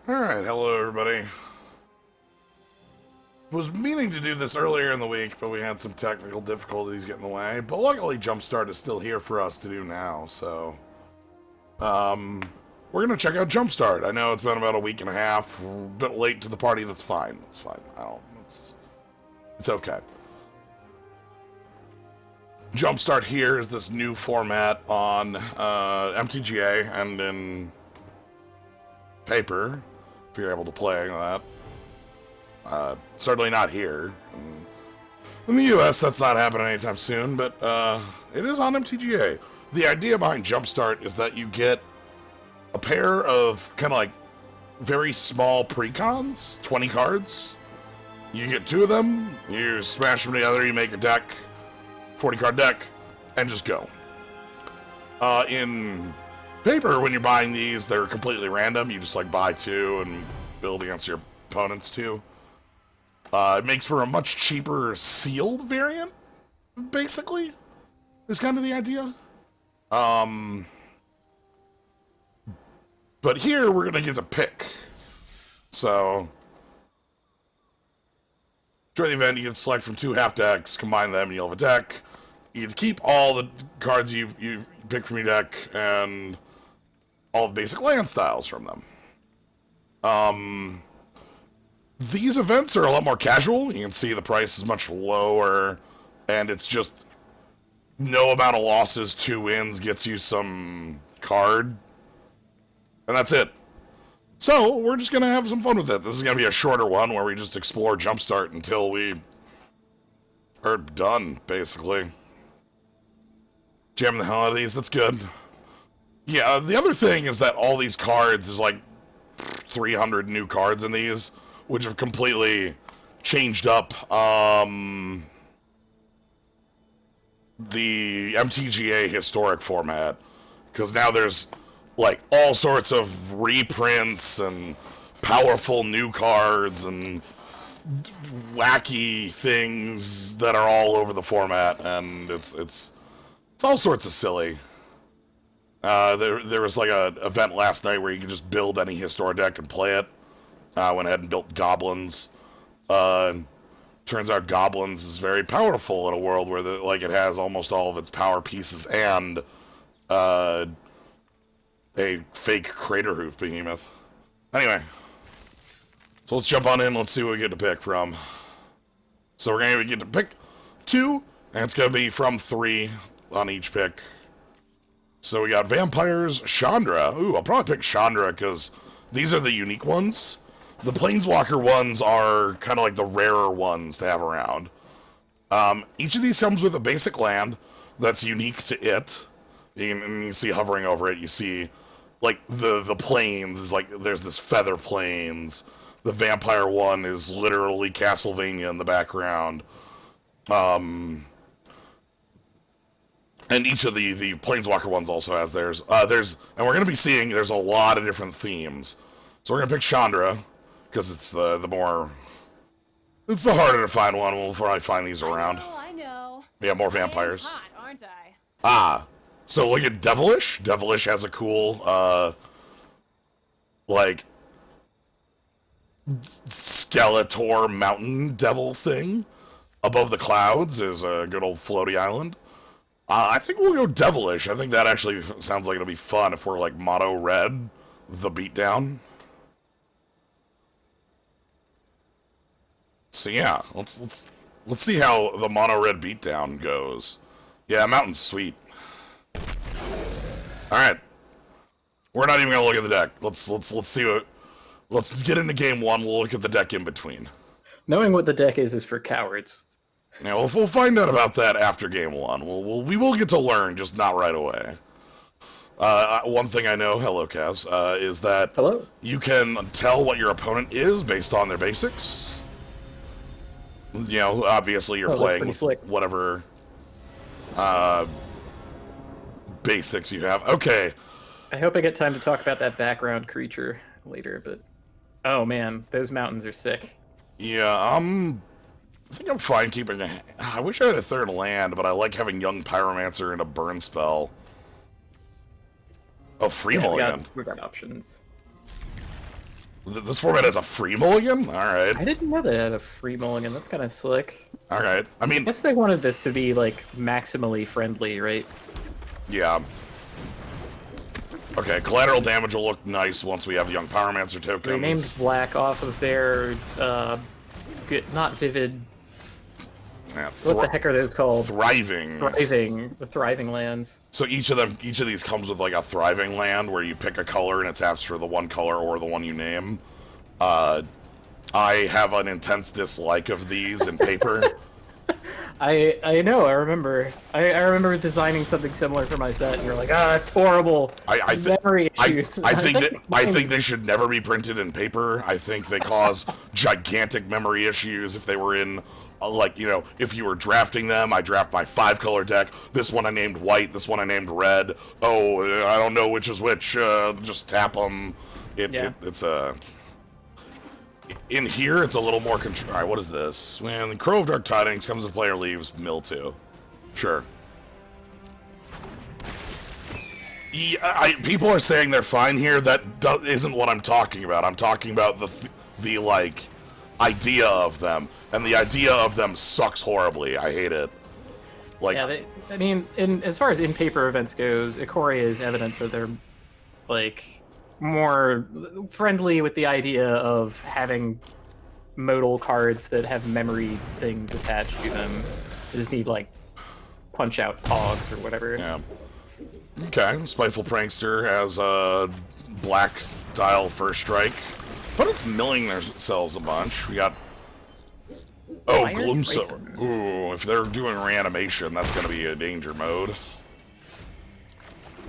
Alright, hello everybody. Was meaning to do this earlier in the week, but we had some technical difficulties getting in the way. But luckily Jumpstart is still here for us to do now, so... we're gonna check out Jumpstart. I know it's been about a week and a half, a bit late to the party, that's fine. That's fine. It's okay. Jumpstart here is this new format on MTGA and in paper, if you're able to play that. Certainly not here. In the US, that's not happening anytime soon, but it is on MTGA. The idea behind Jumpstart is that you get a pair of kind of like very small precons, 20 cards. You get 2 of them, you smash them together, you make a deck, 40 card deck, and just go. In paper, when you're buying these, they're completely random. You just like buy 2 and build against your opponent's 2. It makes for a much cheaper sealed variant, basically, is kind of the idea. But here, we're going to get to pick. So, during the event, you can select from 2 half decks, combine them, and you'll have a deck. You get to keep all the cards you've picked from your deck, and all the basic land styles from them. These events are a lot more casual. You can see the price is much lower, and it's just no amount of losses, 2 wins gets you some card, and that's it. So, we're just going to have some fun with it. This is going to be a shorter one where we just explore Jumpstart until we are done, basically. Jamming the hell out of these, that's good. Yeah, the other thing is that all these cards, is like 300 new cards in these, which have completely changed up the MTGA historic format. Because now there's like all sorts of reprints and powerful new cards and wacky things that are all over the format, and it's all sorts of silly. There was like a event last night where you could just build any historic deck and play it. I went ahead and built Goblins. Turns out Goblins is very powerful in a world where it has almost all of its power pieces and a fake Crater Hoof behemoth. Anyway, so let's jump on in. Let's see what we get to pick from. So we're going to get to pick 2, and it's going to be from 3 on each pick. So we got Vampires, Chandra. Ooh, I'll probably pick Chandra because these are the unique ones. The Planeswalker ones are kind of like the rarer ones to have around. Each of these comes with a basic land that's unique to it. You see hovering over it, you see like the plains is like there's this feather plains. The vampire one is literally Castlevania in the background. And each of the Planeswalker ones also has theirs. And we're going to be seeing there's a lot of different themes. So we're going to pick Chandra, because it's the harder to find one. We'll probably find these around. I know. Yeah, more vampires. I'm hot, aren't I? Ah, so look at Devilish. Devilish has a cool, like, Skeletor mountain devil thing. Above the clouds is a good old floaty island. I think we'll go Devilish. I think that actually sounds like it'll be fun if we're like mono red, the beatdown. So yeah, let's see how the mono red beatdown goes. Yeah, mountain's sweet. All right, we're not even gonna look at the deck. Let's see what. Let's get into game 1. We'll look at the deck in between. Knowing what the deck is for cowards. Yeah, we'll find out about that after game 1. We will get to learn, just not right away. One thing I know, hello Kaz, is that Hello. You can tell what your opponent is based on their basics. You know, obviously you're playing with slick. whatever basics you have. Okay. I hope I get time to talk about that background creature later, but oh man, those mountains are sick. Yeah, I think I'm fine keeping I wish I had a 3rd land, but I like having Young Pyromancer and a burn spell. Oh, free mulligan. We got options. This format has a free mulligan? Alright. I didn't know they had a free mulligan. That's kind of slick. Alright. I mean... I guess they wanted this to be, like, maximally friendly, right? Yeah. Okay, collateral damage will look nice once we have Young Pyromancer tokens. They named black off of their, not vivid... Yeah, What the heck are those called? Thriving. The thriving lands. So each of these comes with like a thriving land where you pick a color and it taps for the one color or the one you name. I have an intense dislike of these in paper. I know. I remember. I remember designing something similar for my set, and you're like, it's horrible. Memory issues. I think they should never be printed in paper. I think they cause gigantic memory issues if they were in. Like, you know, if you were drafting them, I draft my 5-color deck. This one I named white, this one I named red. Oh, I don't know which is which. Just tap them. It's a... In here, it's a little more control. Alright, what is this? Man, the Crow of Dark Tidings comes if player leaves, mill 2. Sure. Yeah, people are saying they're fine here. That isn't what I'm talking about. I'm talking about the like, idea of them. And the idea of them sucks horribly. I hate it. Like, yeah, I mean, as far as in-paper events goes, Ikoria is evidence that they're, like, more friendly with the idea of having modal cards that have memory things attached to them. They just need, like, punch-out cogs or whatever. Yeah. Okay, Spiteful Prankster has a black-style first strike. But it's milling themselves a bunch. We got... Oh, Gloomstone. Ooh, if they're doing reanimation, that's going to be a danger mode.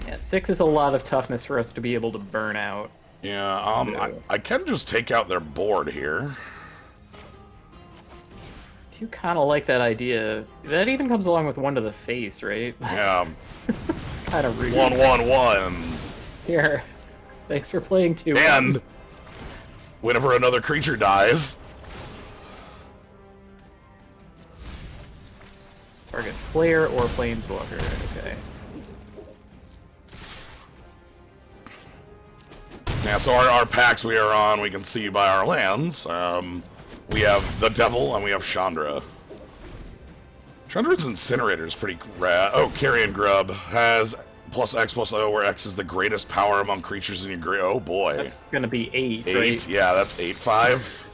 Yeah, 6 is a lot of toughness for us to be able to burn out. Yeah, I can just take out their board here. I do kind of like that idea. That even comes along with 1 to the face, right? Yeah. It's kind of rude. 1/1/1. Here. Thanks for playing 2. And whenever another creature dies... Target player or planeswalker. Okay. Yeah, so our packs we are on, we can see by our lands. We have the Devil and we have Chandra. Chandra's Incinerator is pretty rad. Oh, Carrion Grub has +X+O, where X is the greatest power among creatures in your grid. Oh boy. That's gonna be 8, 8, right? yeah, that's 8/5.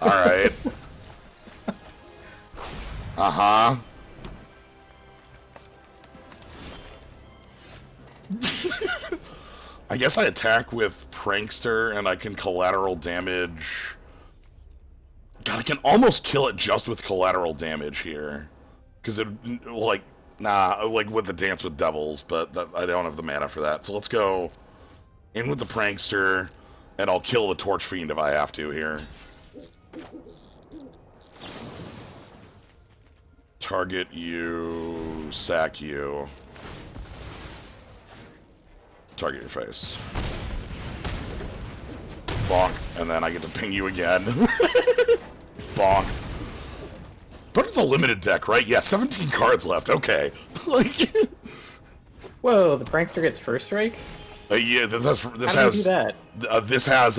Alright. Uh-huh. I guess I attack with Prankster, and I can collateral damage... God, I can almost kill it just with collateral damage here. Because it, like, like with the Dance with Devils, but I don't have the mana for that. So let's go in with the Prankster, and I'll kill the Torch Fiend if I have to here. Target you, sack you. Target your face. Bonk, and then I get to ping you again. Bonk. But it's a limited deck, right? Yeah, 17 cards left. Okay. Like. Whoa, the Prankster gets first strike? Yeah, this has How do you do that? This has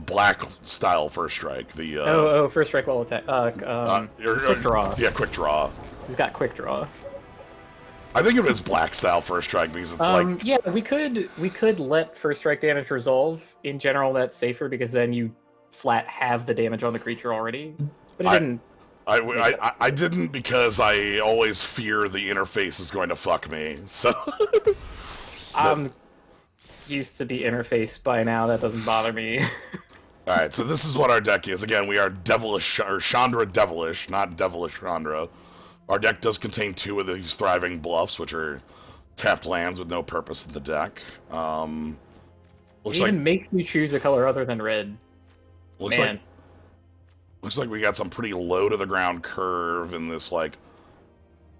black style first strike. The first strike while attack. Quick draw. Yeah, quick draw. He's got quick draw. I think of it as black style first strike because it's like... Yeah, we could let first strike damage resolve. In general, that's safer because then you flat have the damage on the creature already. But it didn't. I didn't because I always fear the interface is going to fuck me. So I'm used to the interface by now. That doesn't bother me. All right, so this is what our deck is. Again, we are Devilish or Chandra Devilish, not Devilish Chandra. Our deck does contain 2 of these Thriving Bluffs, which are tapped lands with no purpose in the deck. It even makes you choose a color other than red. Looks like we got some pretty low to the ground curve in this like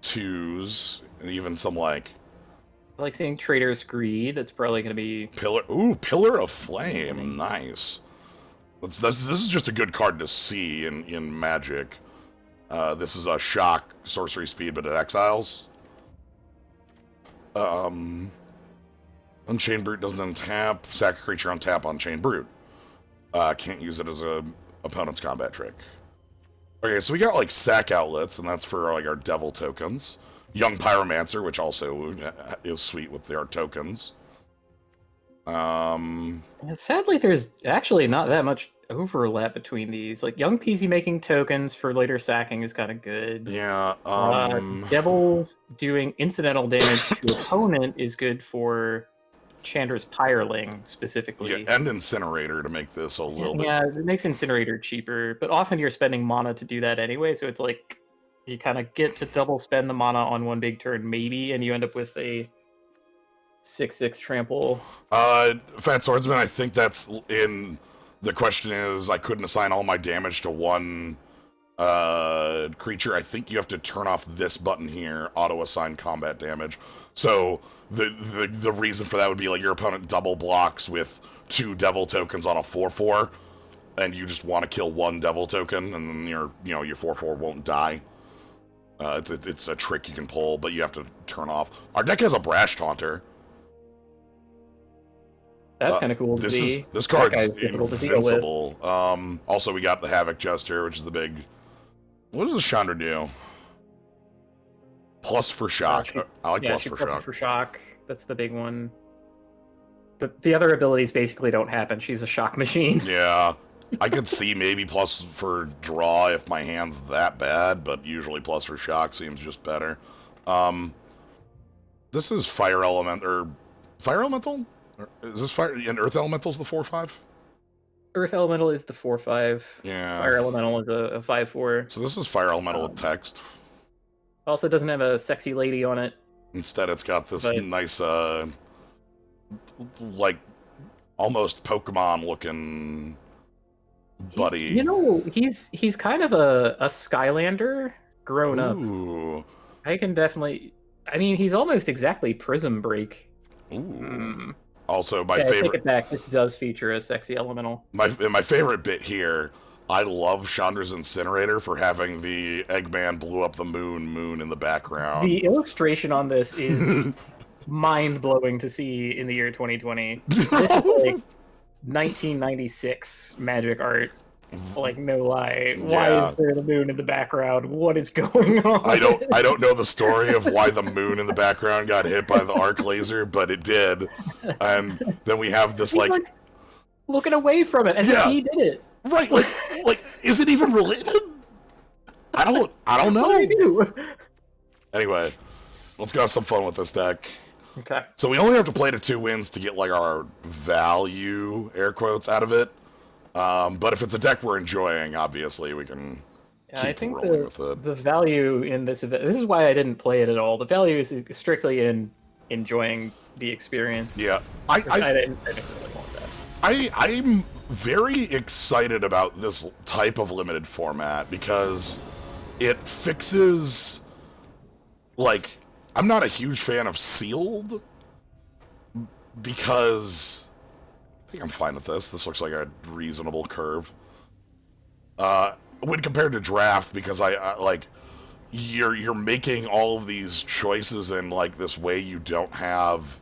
2s, and even some like. I like seeing Trader's Greed. That's probably going to be Pillar of Flame. Nice. This is just a good card to see in Magic. This is a shock sorcery speed, but it exiles. Unchained Brute doesn't untap. Sack a creature untap Unchained Brute. Can't use it as a opponent's combat trick. Okay, so we got like sack outlets, and that's for like our devil tokens. Young Pyromancer, which also is sweet with their tokens. Sadly, there's actually not that much overlap between these. Like, young PC making tokens for later sacking is kind of good. Yeah. Devils doing incidental damage to opponent is good for Chandra's Pyreling specifically. Yeah, and Incinerator to make this a little bit. Yeah, it makes Incinerator cheaper, but often you're spending mana to do that anyway, so it's like you kind of get to double spend the mana on one big turn, maybe, and you end up with a 6/6 trample. Fat Swordsman, I think that's in... The question is, I couldn't assign all my damage to one creature. I think you have to turn off this button here, auto-assign combat damage. So the reason for that would be like your opponent double blocks with 2 devil tokens on a 4/4, and you just want to kill 1 devil token, and then your 4/4 won't die. It's a trick you can pull, but you have to turn off. Our deck has a Brash Taunter. That's kind of cool to see. This card's invincible. Also, we got the Havoc Jester, which is the big... What does the Chandra do? Plus for shock. I like plus for shock. For shock. That's the big one. But the other abilities basically don't happen. She's a shock machine. Yeah. I could see maybe plus for draw if my hand's that bad, but usually plus for shock seems just better. This is Fire Element, or Fire Elemental? Is this Fire, and Earth Elemental's the 4/5? Earth Elemental is the 4/5. Yeah. Fire Elemental is a 5/4. So this is Fire Elemental with text. Also doesn't have a sexy lady on it. Instead, it's got this nice, like, almost Pokemon-looking buddy. You know, he's kind of a Skylander grown up. I can definitely... I mean, he's almost exactly Prism Break. Ooh. Also, my favorite... I take it back. This does feature a sexy elemental. My favorite bit here, I love Chandra's Incinerator for having the Eggman blew up the moon in the background. The illustration on this is mind-blowing to see in the year 2020. This is like 1996 magic art. Like, no lie. Why is there the moon in the background? What is going on? I don't know the story of why the moon in the background got hit by the arc laser, but it did. And then we have this like looking away from it as if he did it. Right, like is it even related? I don't know. What do you do? Anyway, let's go have some fun with this deck. Okay. So we only have to play to 2 wins to get like our value, air quotes, out of it. But if it's a deck we're enjoying, obviously we can keep rolling with it. The value in this event, this is why I didn't play it at all. The value is strictly in enjoying the experience. Yeah. I didn't really want that. I'm very excited about this type of limited format because it fixes, like, I'm not a huge fan of sealed because... I think I'm fine with this. This looks like a reasonable curve. When compared to draft, because I like you're making all of these choices in like this way you don't have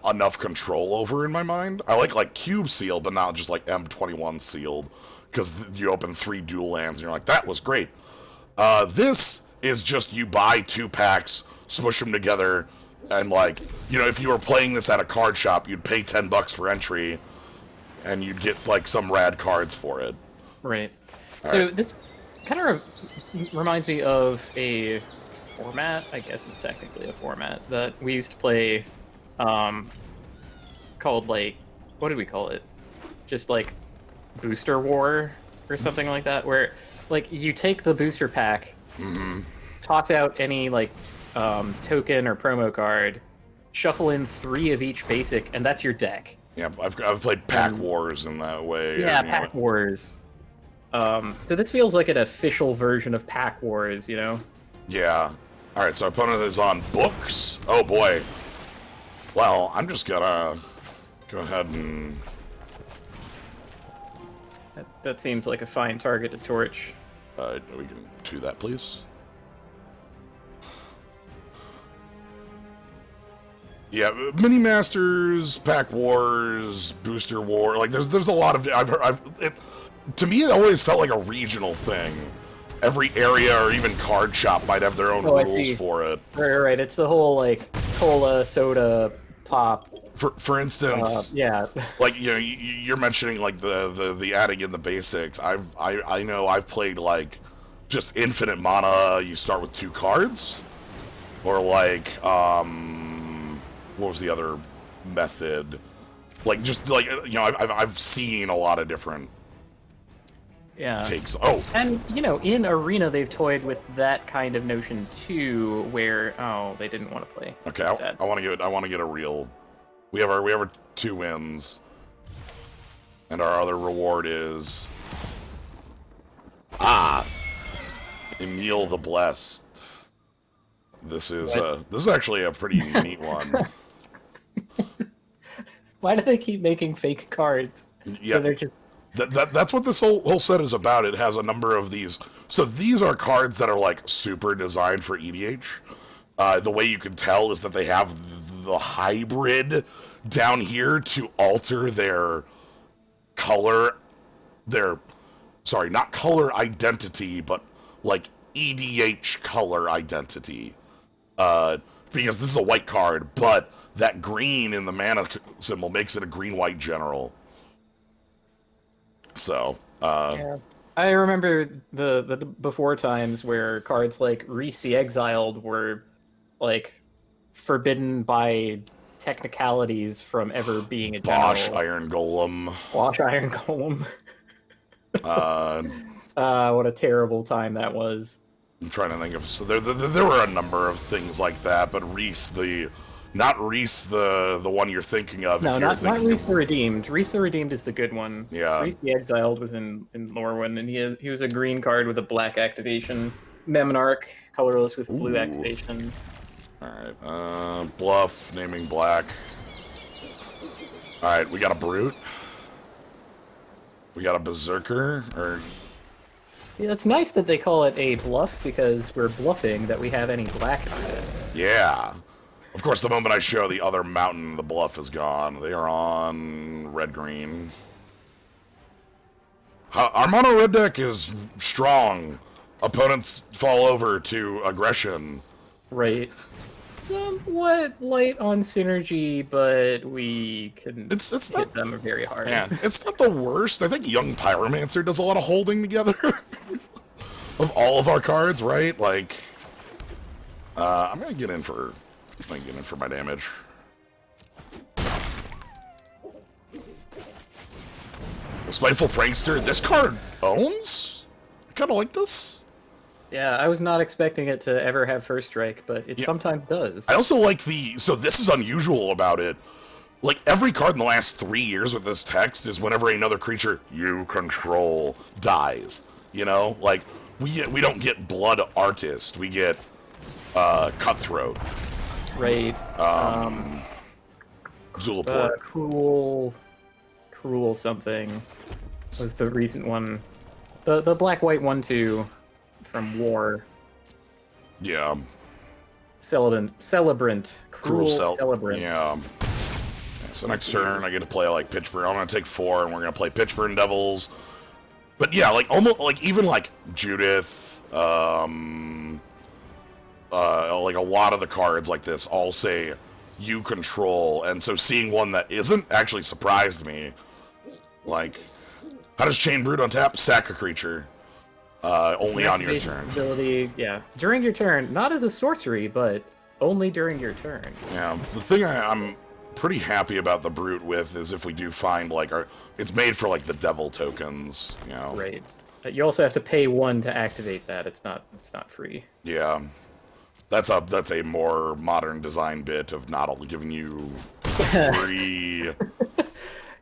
enough control over in my mind. I like cube sealed, but not just like M21 sealed, because you open 3 dual lands and you're like, that was great. This is just you buy 2 packs, smush them together. And, like, you know, if you were playing this at a card shop, you'd pay $10 for entry, and you'd get, like, some rad cards for it. Right. So this kind of reminds me of a format, I guess it's technically a format, that we used to play, called, like, what did we call it? Just, like, Booster War or something like that, where, like, you take the booster pack, toss out any, like, token or promo card, shuffle in 3 of each basic, and that's your deck. Yeah, I've played Pack Wars in that way. Yeah, Pack Wars. So this feels like an official version of Pack Wars, you know? Yeah. Alright, so our opponent is on books. Oh boy. Well, I'm just gonna go ahead and... That seems like a fine target to torch. We can do that, please. Yeah, mini masters, pack wars, booster war. Like there's a lot of to me it always felt like a regional thing. Every area or even card shop might have their own rules for it. Right. It's the whole like cola, soda, pop. For instance, yeah. like you're mentioning like the adding in the basics. I know I've played like just infinite mana. You start with 2 cards, or like what was the other method? Like just like I've seen a lot of different takes. Oh, and in Arena they've toyed with that kind of notion too, where they didn't want to play. Okay, I want to get a real. We have our 2 wins, and our other reward is Emil the Blessed. This is actually a pretty neat one. Why do they keep making fake cards? Yeah, so they're just... that's what this whole set is about. It has a number of these. So these are cards that are like super designed for EDH. The way you can tell is that they have the hybrid down here to alter their color, not color identity, but like EDH color identity. Because this is a white card, but that green in the mana symbol makes it a green-white general. So, yeah. I remember the before times where cards like Reese the Exiled were like forbidden by technicalities from ever being a general. Bosh Iron Golem. Bosh Iron Golem. What a terrible time that was. I'm trying to think of. So there were a number of things like that, but Reese not Reese the one you're thinking of. No, not Reese the Redeemed. Reese the Redeemed is the good one. Yeah. Reese the Exiled was in Lorwyn, and he was a green card with a black activation. Memnarch, colorless with blue activation. Alright, Bluff, naming black. Alright, we got a Brute. We got a Berserker, or... See, it's nice that they call it a bluff, because we're bluffing that we have any black on it. Yeah. Of course, the moment I show the other mountain, the bluff is gone. They are on red-green. Our mono red deck is strong. Opponents fall over to aggression. Right. Somewhat light on synergy, but we couldn't hit them very hard. Yeah, it's not the worst. I think Young Pyromancer does a lot of holding together of all of our cards, right? Like, I'm gonna get in for my damage. Spiteful Prankster. This card owns. I kind of like this. Yeah, I was not expecting it to ever have first strike, but it sometimes does. I also like so this is unusual about it. Like, every card in the last 3 years with this text is whenever another creature you control dies. You know? Like, we don't get Blood Artist, we get Cutthroat. Right. Zulaport. Cruel something was the recent one. The black-white 1/2 from War. Yeah. Celebrant. Cruel Celebrant. Yeah. So next turn, I get to play like Pitchburn. I'm gonna take 4, and we're gonna play Pitchburn Devils. But yeah, like almost like even like Judith, like a lot of the cards like this all say you control, and so seeing one that isn't actually surprised me. Like, how does Chain Brood untap? Sack a creature. Only on your turn. Ability, yeah. During your turn, not as a sorcery, but only during your turn. Yeah, the thing I'm pretty happy about the Brute with is if we do find, like, it's made for, like, the Devil tokens, you know? Right. You also have to pay 1 to activate that. It's not free. Yeah. That's a more modern design bit of not only giving you free...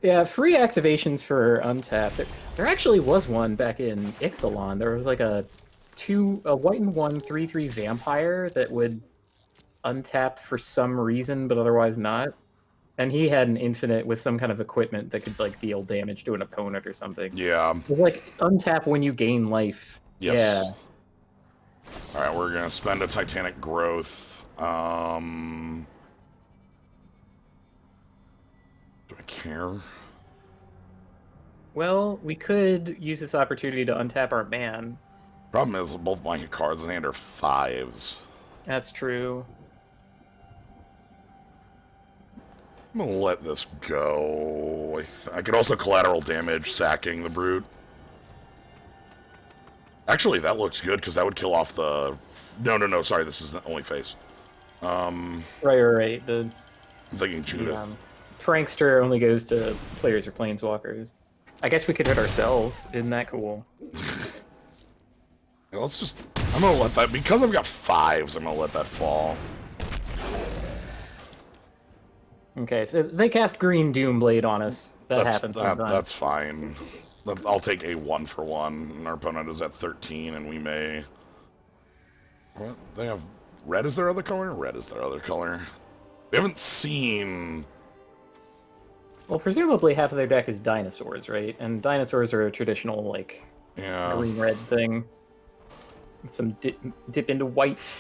Yeah, free activations for untap. There actually was one back in Ixalan. There was like a white and 1 3/3 vampire that would untap for some reason, but otherwise not. And he had an infinite with some kind of equipment that could like deal damage to an opponent or something. Yeah. It was like untap when you gain life. Yes. Yeah. All right, we're gonna spend a Titanic Growth. care. Well, we could use this opportunity to untap our man. Problem is, both my cards in hand are 5s. That's true. I'm gonna let this go. I could also collateral damage sacking the brute. Actually, that looks good because that would kill off the. No. Sorry, this is the only face. Right. I'm thinking Judith. Prankster only goes to players or planeswalkers. I guess we could hit ourselves. Isn't that cool? Yeah, let's just. I'm gonna let that because I've got 5s. I'm gonna let that fall. Okay, so they cast Green Doomblade on us. Happens sometimes. That's fine. I'll take a 1-for-1. And our opponent is at 13, and we may. What? They have red as their other color? Red is their other color. We haven't seen. Well, presumably half of their deck is dinosaurs, right? And dinosaurs are a traditional, like, green-red thing. Some dip into white.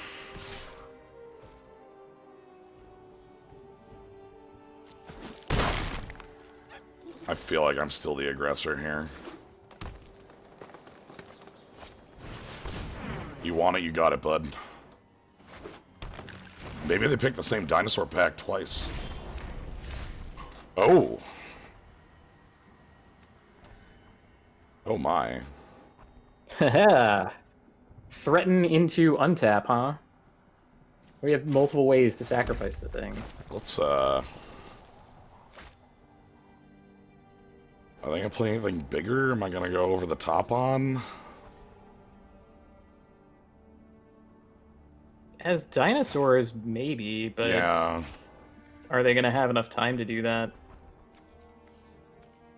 I feel like I'm still the aggressor here. You want it, you got it, bud. Maybe they picked the same dinosaur pack twice. Oh. Oh my. Haha. Threaten into untap, huh? We have multiple ways to sacrifice the thing. Let's, Are they gonna play anything bigger? Am I gonna go over the top on? As dinosaurs, maybe, but Yeah. are they gonna have enough time to do that?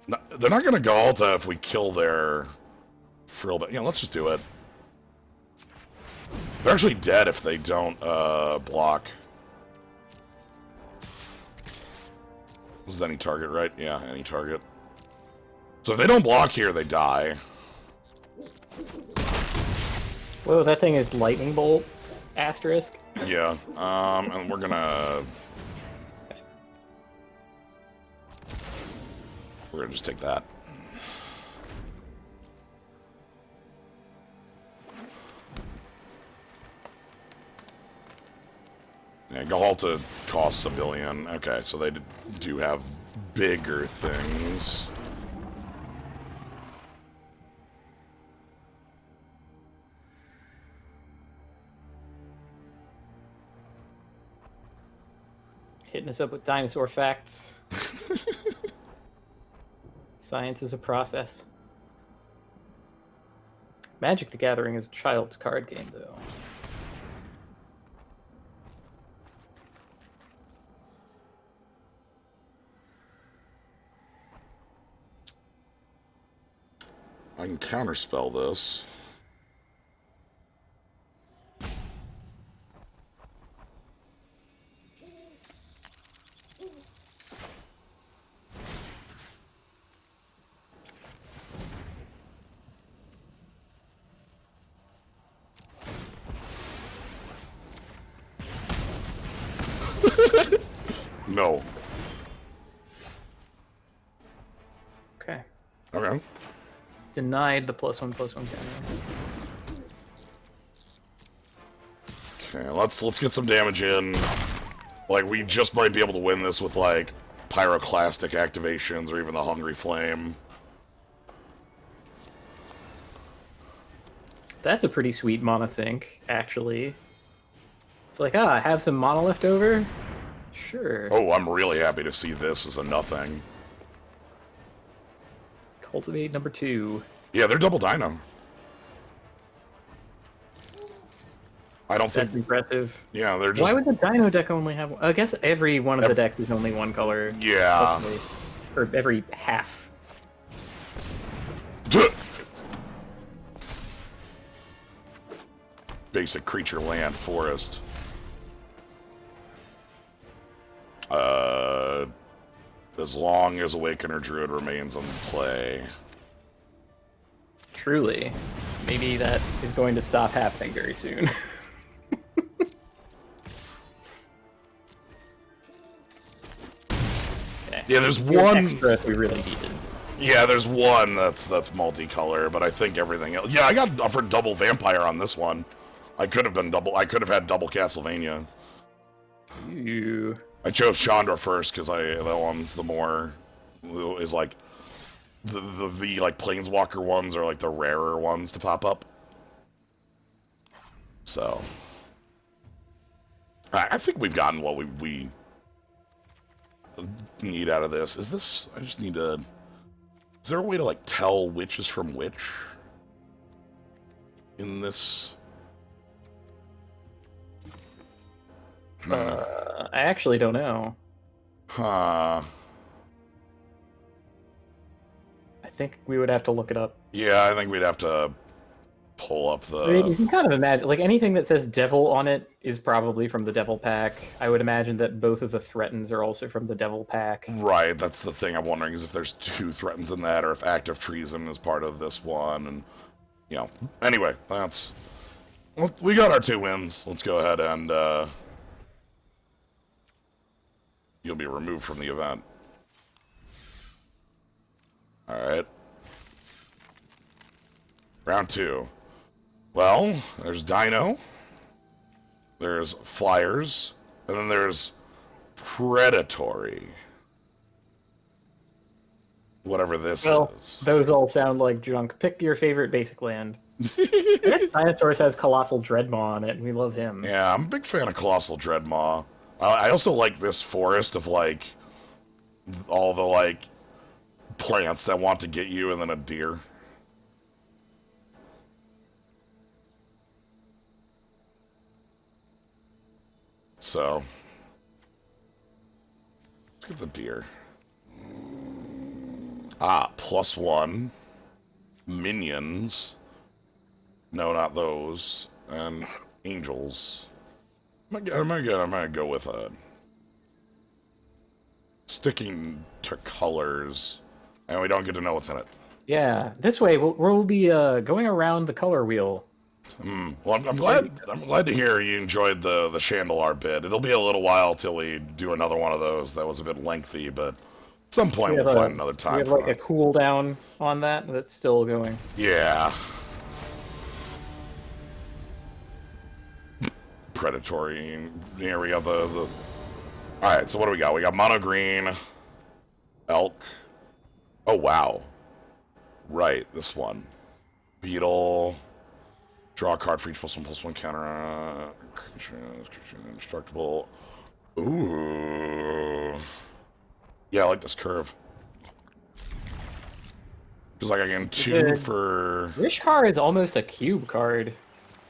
No, they're not gonna go Alta if we kill their frill, but yeah, let's just do it. They're actually dead if they don't block. This is any target, right? Yeah, any target. So if they don't block here, they die. Whoa, that thing is lightning bolt asterisk. Yeah. And we're gonna just take that. Yeah, Gahalta costs $1 billion. Okay, so they do have bigger things. Hitting us up with dinosaur facts. Science is a process. Magic the Gathering is a child's card game, though. I can counterspell this. No. Okay. Okay. Denied the +1/+1 counter. Okay, let's get some damage in. Like, we just might be able to win this with, like, pyroclastic activations or even the Hungry Flame. That's a pretty sweet monosync, actually. It's like, I have some mana left over? Sure. Oh, I'm really happy to see this as a nothing. Cultivate number 2. Yeah, they're double dino. I don't That's think... impressive. Yeah, they're just... Why would the dino deck only have one? I guess every one of the decks is only one color. Yeah. Hopefully. Or every half. Basic creature, land, forest. As long as Awakener Druid remains on play. Truly. Maybe that is going to stop happening very soon. Okay. Yeah, there's Here's one extra if we really needed. Yeah, there's one that's multicolor, but I think everything else. Yeah, I got offered double vampire on this one. I could have had double Castlevania. Ew. I chose Chandra first because that one's the more is like the like planeswalker ones are like the rarer ones to pop up. So I think we've gotten what we need out of this. Is this? I just need to. Is there a way to like tell which is from which in this? I actually don't know. Huh. I think we would have to look it up. Yeah, I think we'd have to pull up the... I mean, you can kind of imagine, like, anything that says devil on it is probably from the devil pack. I would imagine that both of the threatens are also from the devil pack. Right, that's the thing I'm wondering, is if there's two threatens in that, or if active treason is part of this one, and, you know. Anyway, that's... Well, we got our 2 wins. Let's go ahead and, you'll be removed from the event. Alright. Round 2. Well, there's Dino. There's Flyers. And then there's Predatory. Whatever this is. Those all sound like junk. Pick your favorite basic land. I guess Dinosaurs has Colossal Dreadmaw on it, and we love him. Yeah, I'm a big fan of Colossal Dreadmaw. I also like this forest of, like, all the, like, plants that want to get you, and then a deer. So, let's get the deer. Ah, +1. Minions. No, not those. And angels. I'm gonna go with a... Sticking to colors. And we don't get to know what's in it. Yeah, this way we'll be going around the color wheel. Well, I'm glad to hear you enjoyed the Chandelar bit. It'll be a little while till we do another one of those. That was a bit lengthy, but at some point we'll find another time. We have like a cooldown on that's still going. Yeah. Predatory area. The. All right. So what do we got? We got mono green, elk. Oh wow. Right, this one. Beetle. Draw a card for each +1/+1 counter. Indestructible. Ooh. Yeah, I like this curve. Just like I get 2 for... Rishkar is almost a cube card.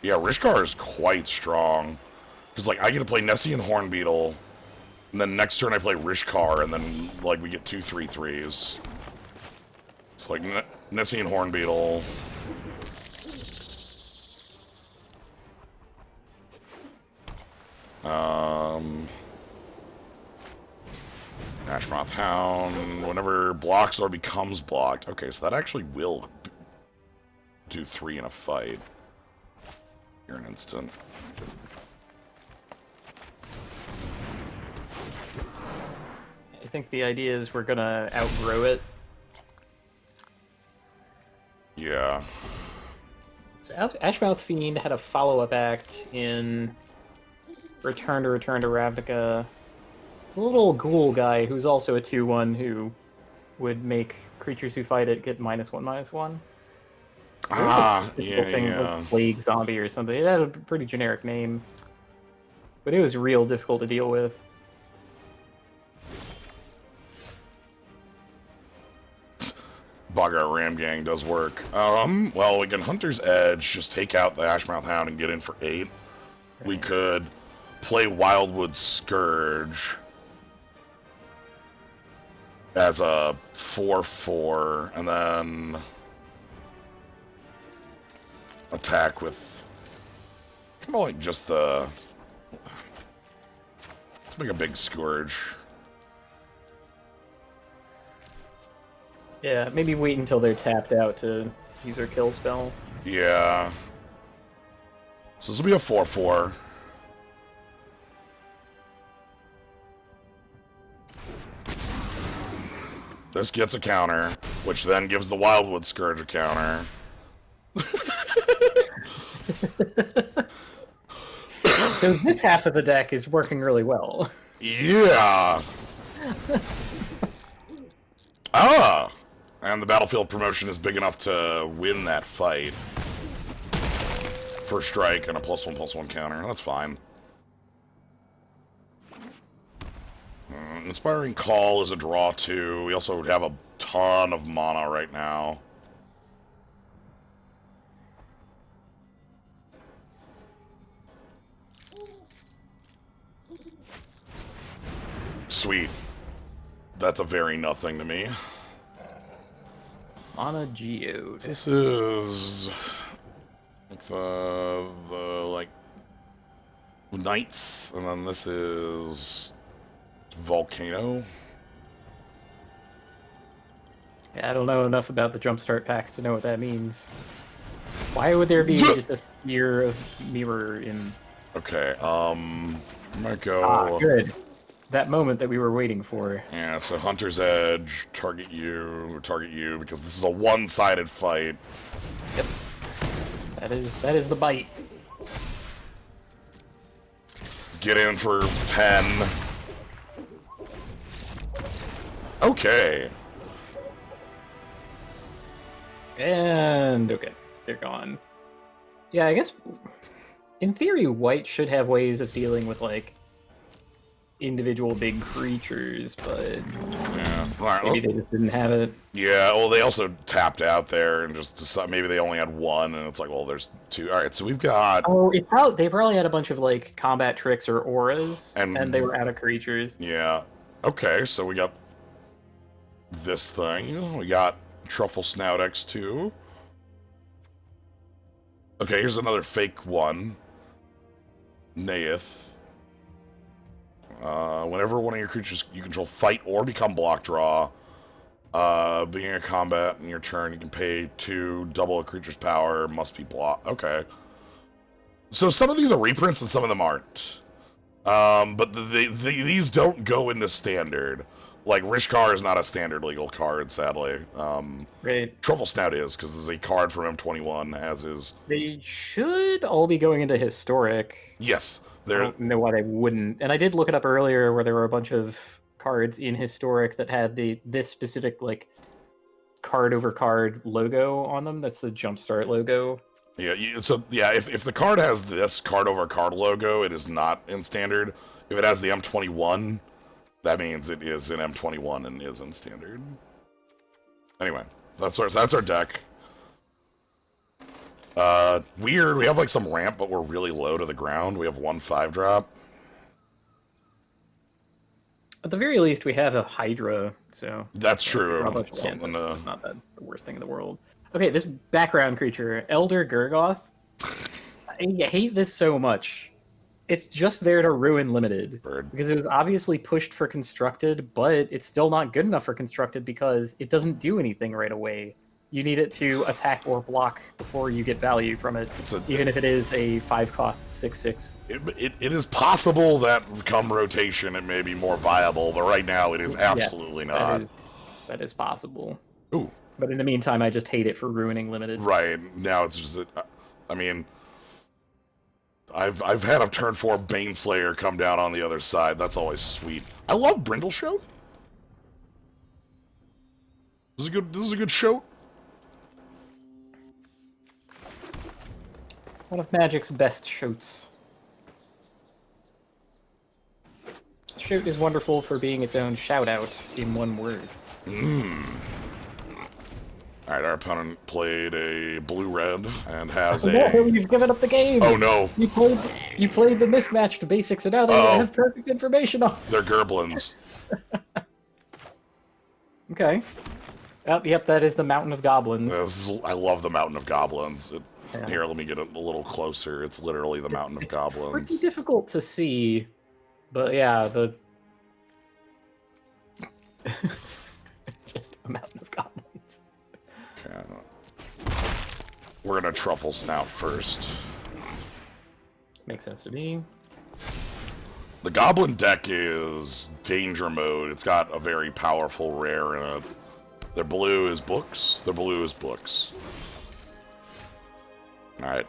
Yeah, Rishkar is quite strong. Because, like, I get to play Nessian Hornbeetle, and then next turn I play Rishkar, and then, like, we get 2 3/3s. It's like Nessian Hornbeetle... Ashmouth Hound, whenever blocks or becomes blocked. Okay, so that actually will do 3 in a fight. Here an instant. I think the idea is we're gonna outgrow it. Yeah. So Ashmouth Fiend had a follow-up act in Return to Ravnica. The little ghoul guy who's also a 2/1 who would make creatures who fight it get -1/-1. Ah, Like Plague Zombie or something. It had a pretty generic name. But it was real difficult to deal with. Bogart Ram Gang does work. Well, we can Hunter's Edge, just take out the Ashmouth Hound and get in for 8. Right. We could play Wildwood Scourge as a 4/4, and then attack with kind of like just the... Let's make a big Scourge. Yeah, maybe wait until they're tapped out to use their kill spell. Yeah. So this will be a 4/4. This gets a counter, which then gives the Wildwood Scourge a counter. So this half of the deck is working really well. Yeah. Ah. And the battlefield promotion is big enough to win that fight. First strike and a +1/+1 counter. That's fine. Inspiring Call is a draw too. We also have a ton of mana right now. Sweet. That's a very nothing to me. Mana Geode. This is like the like Knights, and then this is Volcano. Yeah, I don't know enough about the Jumpstart packs to know what that means. Why would there be just a sphere of mirror in... Okay, I might go... Ah, good. That moment that we were waiting for. Yeah, so Hunter's Edge, target you, because this is a one-sided fight. Yep. That is the bite. Get in for 10. Okay. And okay, they're gone. Yeah, I guess in theory, white should have ways of dealing with like individual big creatures, but Yeah. Right, maybe they just didn't have it. yeah, well, they also tapped out there and just decided maybe they only had one, and it's like, well, there's two. All right, so we've got... Oh, they probably had a bunch of like combat tricks or auras, and they were out of creatures. Yeah. Okay, so we got this thing. We got Truffle Snout X2. Okay, here's another fake one. Naeth. Whenever one of your creatures you control fight or become block draw, beginning of combat in your turn, you can pay 2, double a creature's power, must be block. Okay. So some of these are reprints and some of them aren't. But these don't go into standard. Like, Rishkar is not a standard legal card, sadly. Right. Truffle Snout is, because it's a card from M21, as is... They should all be going into historic. Yes. I don't know why they wouldn't. And I did look it up earlier where there were a bunch of cards in historic that had this specific, like, card over card logo on them. That's the Jumpstart logo. Yeah, if the card has this card over card logo, it is not in standard. If it has the M21, that means it is in M21 and is in standard. Anyway, that's our deck. Weird, we have like some ramp, but we're really low to the ground. We have 1 5-drop. At the very least, we have a Hydra, so... That's true. Something it's not the worst thing in the world. Okay, this background creature, Elder Gurgoth. I hate this so much. It's just there to ruin limited. Bird. Because it was obviously pushed for constructed, but it's still not good enough for constructed because it doesn't do anything right away. You need it to attack or block before you get value from it, even if it is a 5-cost 6/6. It is possible that come rotation it may be more viable, but right now it is absolutely not. That is possible. Ooh. But in the meantime, I just hate it for ruining limited. Right, now it's just that, I mean, I've had a turn 4 Baneslayer come down on the other side. That's always sweet. I love Brindleshout. This is a good show. One of Magic's best shoats. Shoat is wonderful for being its own shout-out in one word. Alright, our opponent played a blue-red and has No, you've given up the game! Oh no! You played the mismatched basics and now they have perfect information on. They're Gerblins. Okay. Oh, yep, that is the Mountain of Goblins. I love the Mountain of Goblins. Here, let me get a little closer. It's literally the Mountain of Goblins. Pretty difficult to see, but yeah, just a Mountain of Goblins. Okay. We're gonna Truffle Snout first. Makes sense to me. The Goblin deck is Danger Mode. It's got a very powerful rare in it. Their blue is books. Their blue is books. Alright,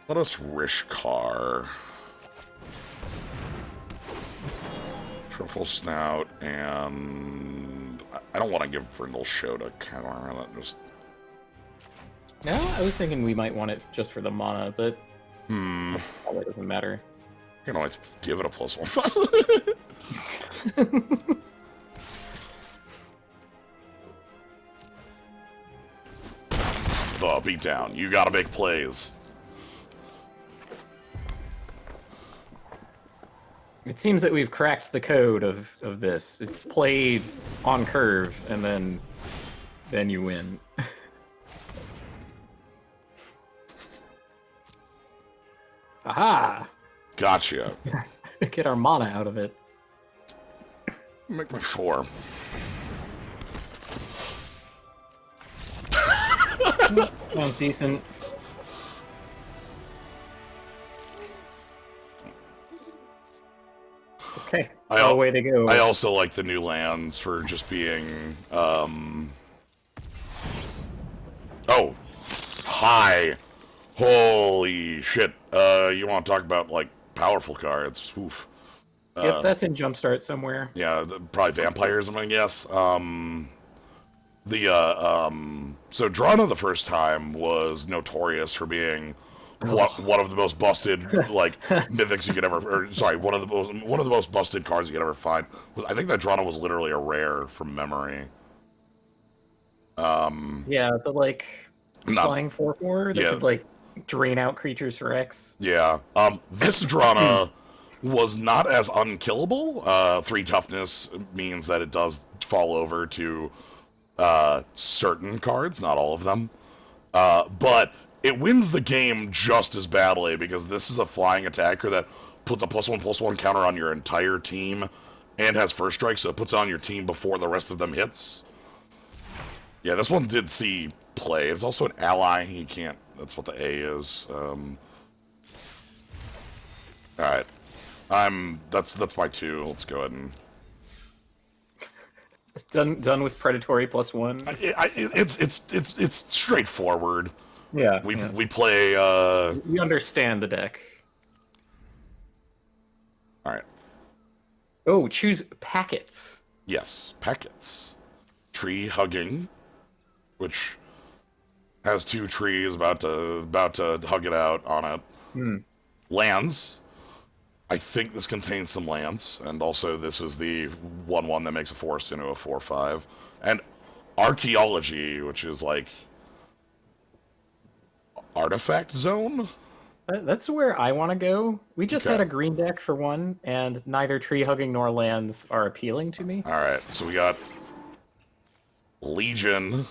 let us Rishkar. Truffle Snout, and I don't want to give Brindle Show to counter that. Just No, I was thinking we might want it just for the mana, but probably doesn't matter. you can always give it a +1. The beat down. You gotta make plays. It seems that we've cracked the code of this. It's played on curve, and then you win. Aha! Gotcha. Get our mana out of it. Make my 4. Sounds decent. Okay. Way to go. I also like the new lands for just being, Oh. Hi. Holy shit. You want to talk about, like, powerful cards. Oof. Yep, that's in Jumpstart somewhere. Yeah, probably vampires, I'm gonna guess. So Drana the first time was notorious for being one of the most busted like mythics you could ever, or sorry, one of the most busted cards you could ever find. I think that Drana was literally a rare from memory. Yeah, the like flying 4/4 that could like drain out creatures for X. Yeah. This Drana was not as unkillable. 3 toughness means that it does fall over to certain cards, not all of them. But it wins the game just as badly because this is a flying attacker that puts a +1/+1 counter on your entire team and has first strike, so it puts it on your team before the rest of them hits. Yeah, this one did see play. It's also an ally. You can't. That's what the A is. Alright. That's my 2. Let's go ahead and done with predatory +1. It's straightforward. Yeah. We play we understand the deck. Alright. Oh, choose packets. Yes, packets. Tree hugging, which has 2 trees about to hug it out on it. Lands. I think this contains some lands, and also this is the 1/1 that makes a forest into a 4/5. And archaeology, which is like artifact zone. That's where I want to go. We just had a green deck for 1, and neither tree hugging nor lands are appealing to me. All right, so we got Legion,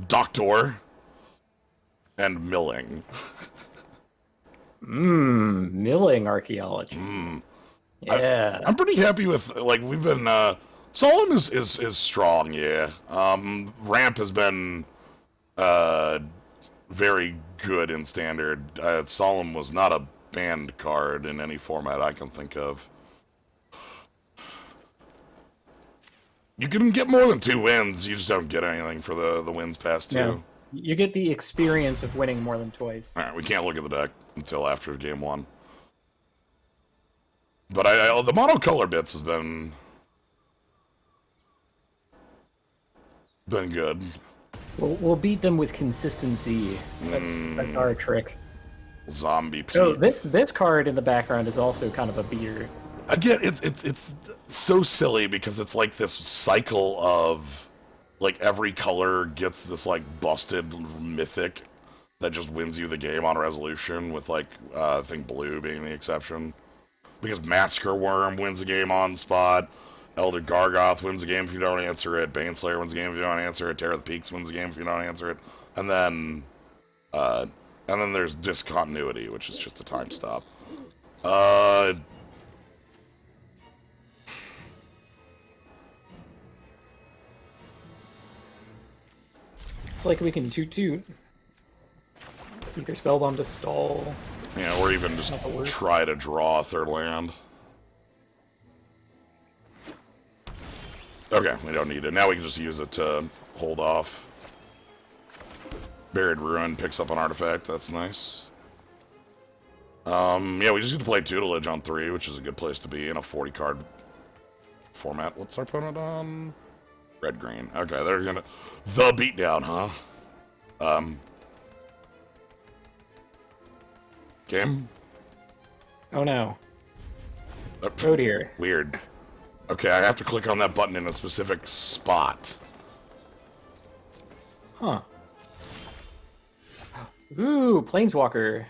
Doctor, and Milling. Milling archaeology. Yeah. I'm pretty happy with, like, we've been, Solemn is strong, yeah. Ramp has been, very good in Standard. Solemn was not a banned card in any format I can think of. You can get more than 2 wins, you just don't get anything for the wins past 2. No. You get the experience of winning more than twice. Alright, we can't look at the deck until after game 1. But the monocolor bits has been good. We'll beat them with consistency. That's our trick. Zombie Pete. Oh, this card in the background is also kind of a beer. Again, it's so silly because it's like this cycle of like every color gets this like busted mythic that just wins you the game on resolution, with like I think blue being the exception. Because Massacre Worm wins the game on spot, Elder Gargoth wins the game if you don't answer it, Baneslayer wins the game if you don't answer it, Terror of the Peaks wins the game if you don't answer it, and then there's Discontinuity, which is just a time stop. It's like we can toot. Either Spellbomb to stall. Yeah, or even just try to draw a 3rd land. Okay, we don't need it. Now we can just use it to hold off. Buried Ruin picks up an artifact. That's nice. Yeah, we just get to play Tutelage on 3, which is a good place to be in a 40-card format. What's our opponent on? Red-green. Okay, they're gonna... The beatdown, huh? Game? Oh no. Oh dear. Weird. Okay, I have to click on that button in a specific spot. Huh. Ooh, Planeswalker.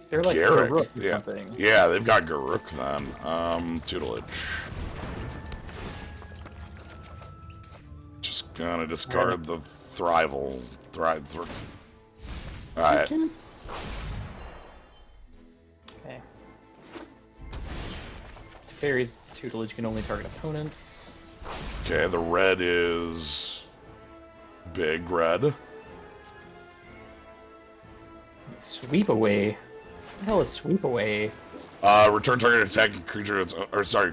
They're like Garrick. Garruk or Yeah. something. Yeah, they've got Garruk then. Tutelage. Just gonna discard the Thrival. Alright. Okay. Teferi's tutelage can only target opponents. Okay, the red is big red. Sweep away. What the hell is sweep away? Return target attacking creature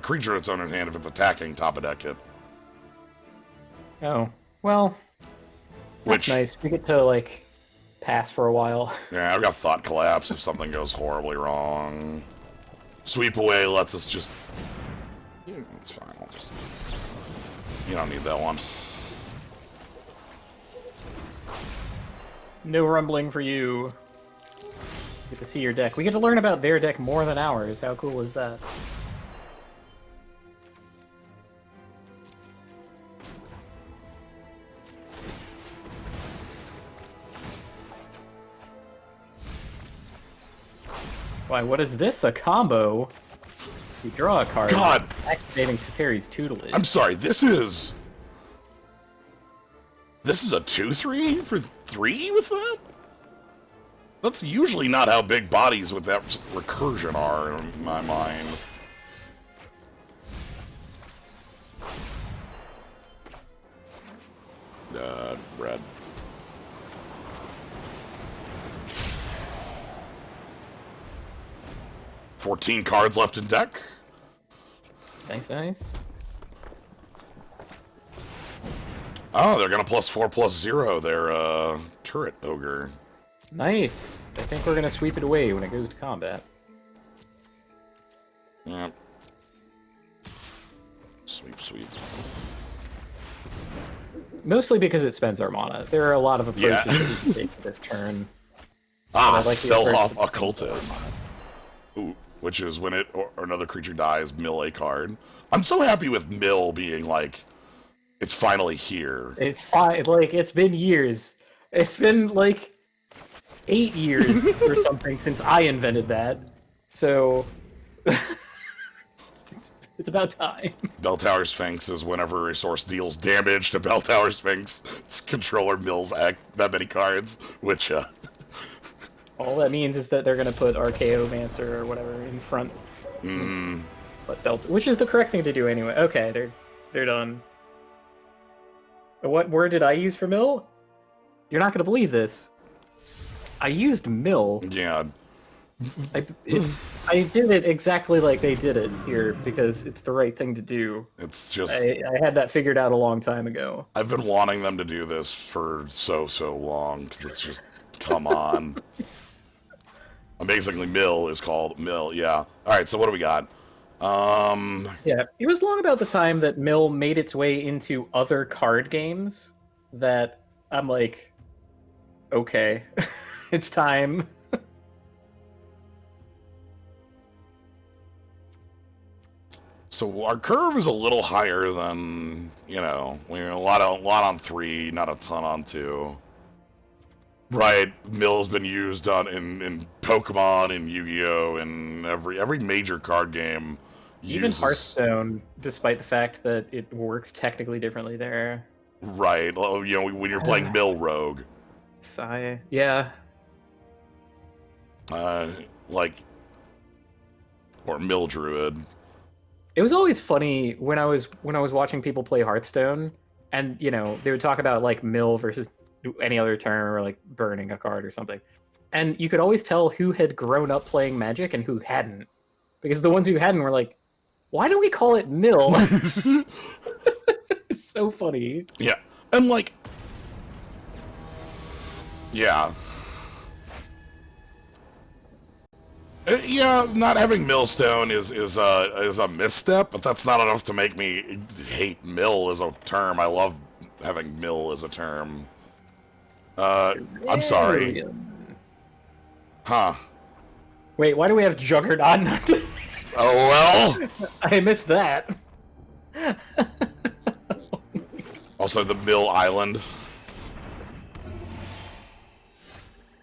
creature its own in hand if it's attacking top of deck hit. Oh, well, that's nice. We get to, like, pass for a while. Yeah, I've got Thought Collapse if something goes horribly wrong. Sweep away lets us just... Yeah, it's fine, I'll just... You don't need that one. No rumbling for you. Get to see your deck. We get to learn about their deck more than ours. How cool is that? Why, what is this? A combo? You draw a card. God! Activating Teferi's tutelage. I'm sorry, this is... This is a 2-3 for 3 with that? That's usually not how big bodies with that recursion are, in my mind. Red. $14 cards left in deck. Nice, nice. Oh, they're gonna +4/+0 their turret ogre. Nice. I think we're gonna sweep it away when it goes to combat. Yep. Sweep, sweep. Mostly because it spends our mana. There are a lot of approaches Yeah. that we can take this turn. Ah, like the sell approach off with- occultist. Ooh, which is when it or another creature dies, mill a card. I'm so happy with mill being like, it's finally here. It's fine. Like, it's been years. It's been like 8 years or something since I invented that. So it's about time. Bell Tower Sphinx is whenever a source deals damage to Bell Tower Sphinx, its controller mills that many cards, which All that means is that they're gonna put Archaeomancer or whatever in front. But which is the correct thing to do anyway. Okay, they're done. What word did I use for mill? You're not gonna believe this. I used mill. yeah. I did it exactly like they did it here because it's the right thing to do. It's just I had that figured out a long time ago. I've been wanting them to do this for so long because it's just come on. Amazingly, mill is called mill. Yeah. All right. So what do we got? Yeah, it was long about the time that mill made its way into other card games that I'm like, okay, it's time. So our curve is a little higher than, you know, we're a lot on 3, not a ton on 2. Right, mill's been used in Pokemon and Yu-Gi-Oh! And every major card game Even uses... Hearthstone, despite the fact that it works technically differently there. Right, well, you know, when you're playing Mill Rogue. Sigh. Yeah. Like... Or Mill Druid. It was always funny when I was watching people play Hearthstone, and you know they would talk about like mill versus any other term or like burning a card or something, and you could always tell who had grown up playing Magic and who hadn't, because the ones who hadn't were like, Why do we call it mill? It's so funny. Yeah, and like, yeah. Yeah, not having millstone is a misstep, but that's not enough to make me hate mill as a term. I love having mill as a term. I'm sorry. Huh. Wait, why do we have Juggernaut? Oh well. I missed that. Also, the Mill Island.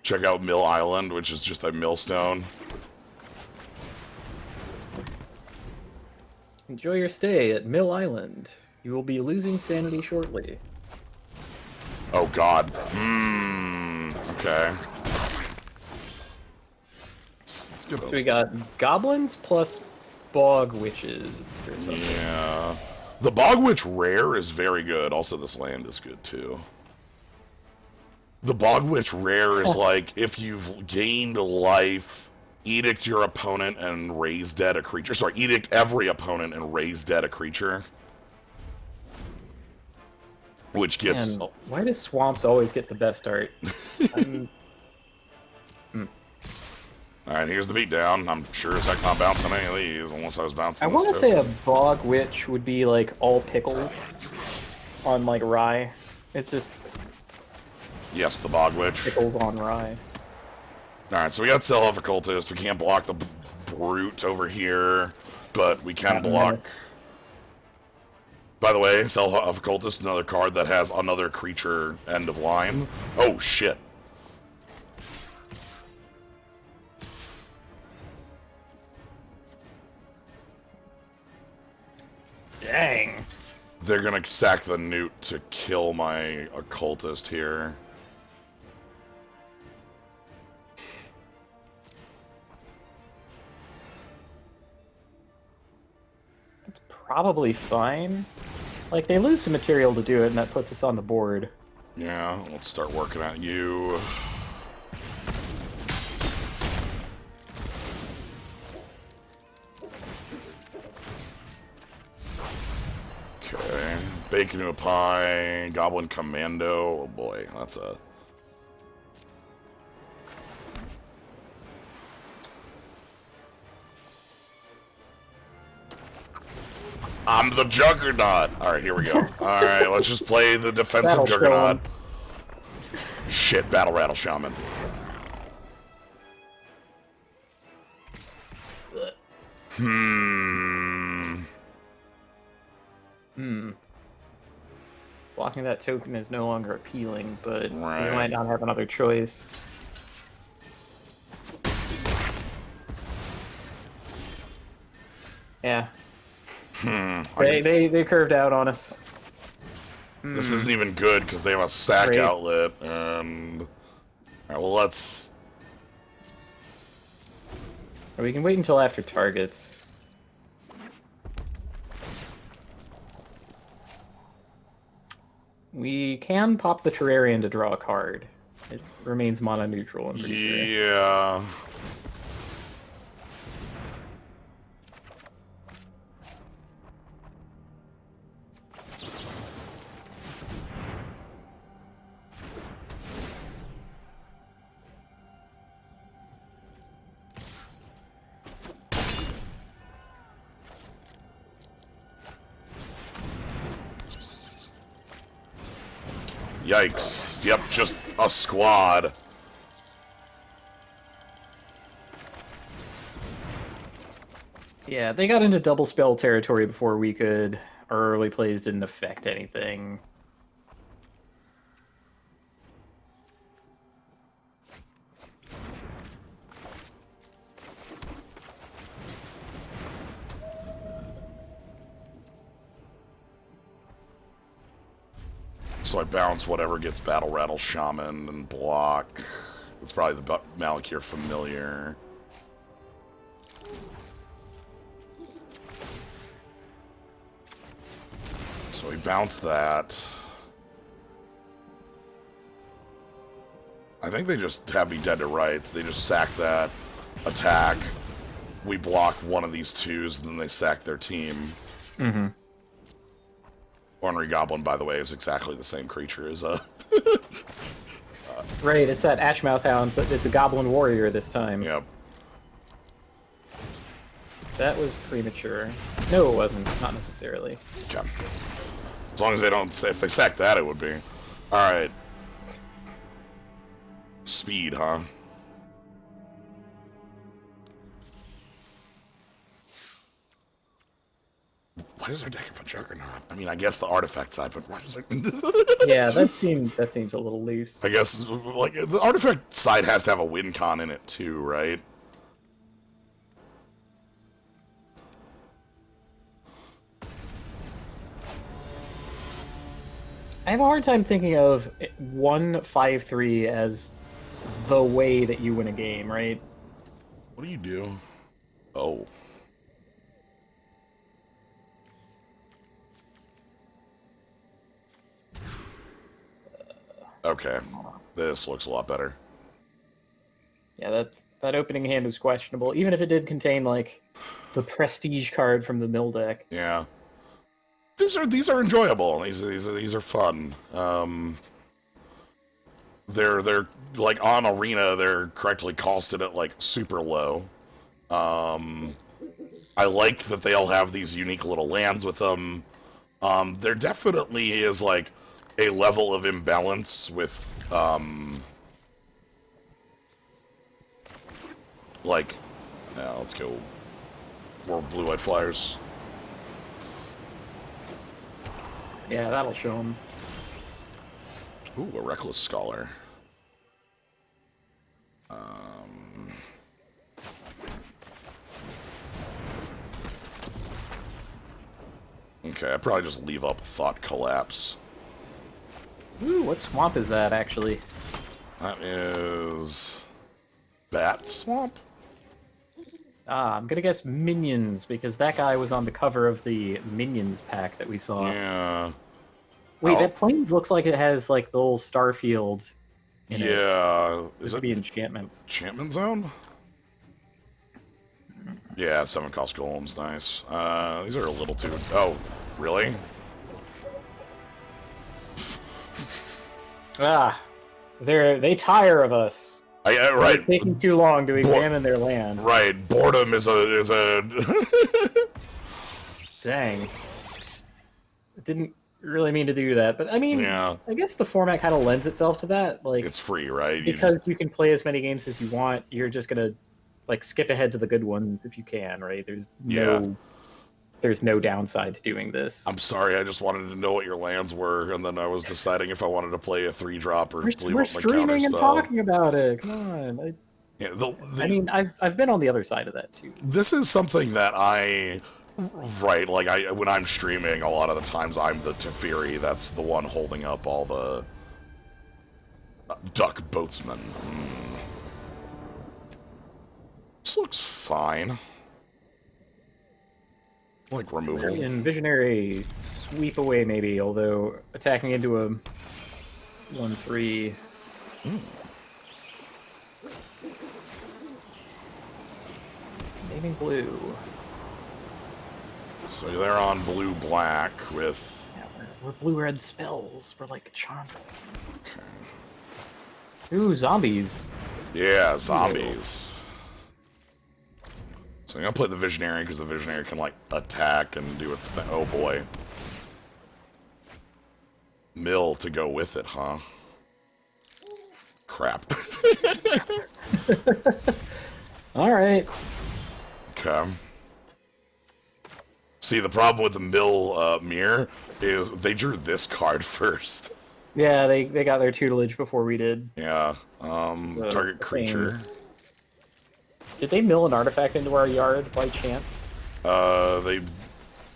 Check out Mill Island, which is just a millstone. Enjoy your stay at Mill Island. You will be losing sanity shortly. Oh god. Okay. Let's get So we got goblins plus bog witches or something. Yeah. The Bog Witch rare is very good. Also, this land is good too. The Bog Witch rare is like if you've gained life, edict your opponent and raise dead a creature. Sorry, edict every opponent and raise dead a creature. Which gets... Man, why does swamps always get the best art? Alright, here's the beatdown. I'm sure as heck not bouncing any of these unless I was bouncing I this want to say a bog witch would be like all pickles on like rye. It's just Yes, the Bog Witch. pickles on rye. Alright, so we got Self Occultist. We can't block the Brute over here, but we can block... By the way, Self Occultist, another card that has another creature end of line. Oh, shit. Dang. They're gonna sack the Newt to kill my Occultist here. It's probably fine. Like, they lose some material to do it, and that puts us on the board. Yeah, let's start working at you. Okay. Bacon to a pie. Goblin Commando. Oh boy, that's a... I'm the Juggernaut! Alright, here we go. Alright, let's just play the defensive That'll Juggernaut. Shit, Battle Rattle Shaman. Blocking that token is no longer appealing, but Right. we might not have another choice. Yeah. They curved out on us. This isn't even good because they have a sack Great. outlet, and... Alright, well, let's... Or we can wait until after targets. We can pop the Terrarian to draw a card. It remains mono neutral, I'm pretty sure. Yeah... Yikes. Yep, just a squad. Yeah, they got into double spell territory before we could. Our early plays didn't affect anything. So I bounce whatever gets Battle Rattle Shaman and block. It's probably the Malakir Familiar. So we bounce that. I think they just have me dead to rights. They just sack that, attack, we block one of these 2s, and then they sack their team. Mm-hmm. Ornery Goblin, by the way, is exactly the same creature as Right, it's that Ashmouth Hound, but it's a Goblin Warrior this time. Yep. That was premature. No, it wasn't. Not necessarily. Okay. As long as they don't... If they sack that, it would be. Alright. Speed, huh? Why does our deck have a Juggernaut? I mean, I guess the artifact side, but why does it... Yeah, that seems a little loose. I guess, like, the artifact side has to have a win con in it, too, right? I have a hard time thinking of 1-5-3 as the way that you win a game, right? What do you do? Oh. Okay. This looks a lot better. Yeah, that opening hand was questionable, even if it did contain, like, the prestige card from the mill deck. Yeah. These are enjoyable. These are fun. They're like on Arena, they're correctly costed at like super low. I like that they all have these unique little lands with them. There definitely is like a level of imbalance with like let's go. More blue-eyed flyers. Yeah, that'll show them. Ooh, a Reckless Scholar. Okay, I'd probably just leave up Thought Collapse. Ooh, what swamp is that, actually? That is... Bat Swamp? Ah, I'm gonna guess Minions, because that guy was on the cover of the Minions pack that we saw. Yeah. Wait, that Plains looks like it has, like, the little Starfield in it. Yeah. This would be enchantments. Enchantment Zone? Yeah, 7 cost golems, nice. These are a little too... Oh, really? Ah, they tire of us. Right. They're taking too long to examine their land. Right, boredom is a... Dang. I didn't really mean to do that, but I mean, Yeah. I guess the format kind of lends itself to that. Like, It's free, right? because you can play as many games as you want, you're just gonna like skip ahead to the good ones if you can, right? There's no downside to doing this. I'm sorry, I just wanted to know what your lands were, and then I was deciding if I wanted to play a 3-drop or leave We're up my counter streaming and spell. talking about it. Come on. Yeah, I mean, I've been on the other side of that too. this is something that right, like when I'm streaming, a lot of the times I'm the Teferi, that's the one holding up all the duck boatsmen. This looks fine. Like removal. And Visionary sweep away maybe, although attacking into a 1/3. Naming blue. So they're on blue-black with... Yeah, we're blue-red spells. We're like Chandra. Ooh, zombies. Yeah, zombies. So I'm gonna play the Visionary, because the Visionary can, like, attack and do its thing. Oh, boy. Mill to go with it, huh? Crap. Alright. Okay. See, the problem with the Mill mirror is they drew this card first. Yeah, they got their tutelage before we did. Yeah. Target creature. Did they mill an artifact into our yard by chance? They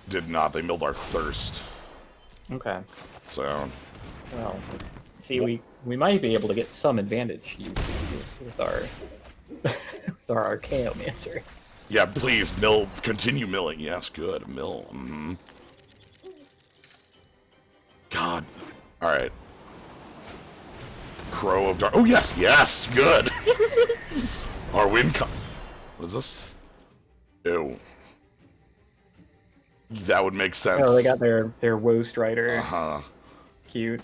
did not. They milled our Thirst. Okay. So... Well, see, we might be able to get some advantage with our with our Archaeomancer. Yeah, please, mill. Continue milling. Yes, good. Mill. God. Alright. Crow of Dark. Oh, yes, yes, good. Our win con. What is this? Ew. That would make sense. Oh, they got their Woe Strider. Uh-huh. Cute.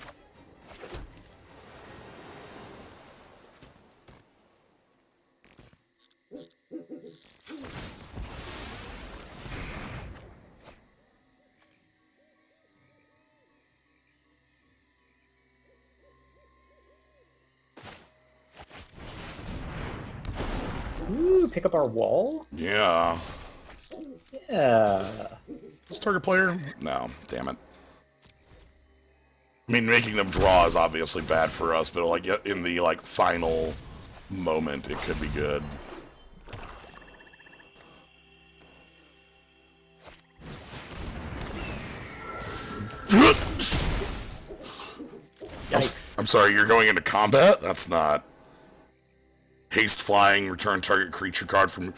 Ooh, pick up our wall? Yeah. Yeah. Is target player? No, damn it. I mean, making them draw is obviously bad for us, but like in the like final moment, it could be good. Yikes. I'm sorry, you're going into combat? That's not... Haste flying, return target creature card from...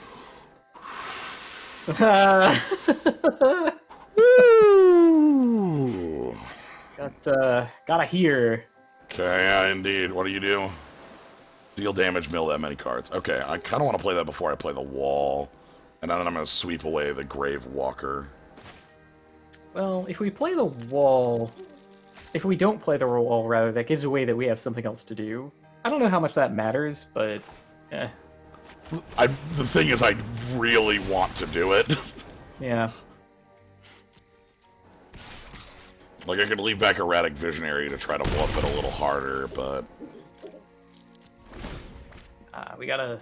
Woo! Gotta hear. Okay, yeah, indeed. What do you do? Deal damage, mill that many cards. Okay, I kind of want to play that before I play the wall. And then I'm going to sweep away the Grave Walker. Well, if we play the wall... If we don't play the wall, rather, that gives away that we have something else to do. I don't know how much that matters, but... eh. The thing is, I really want to do it. Yeah. Like, I could leave back Erratic Visionary to try to woof it a little harder, but... We gotta...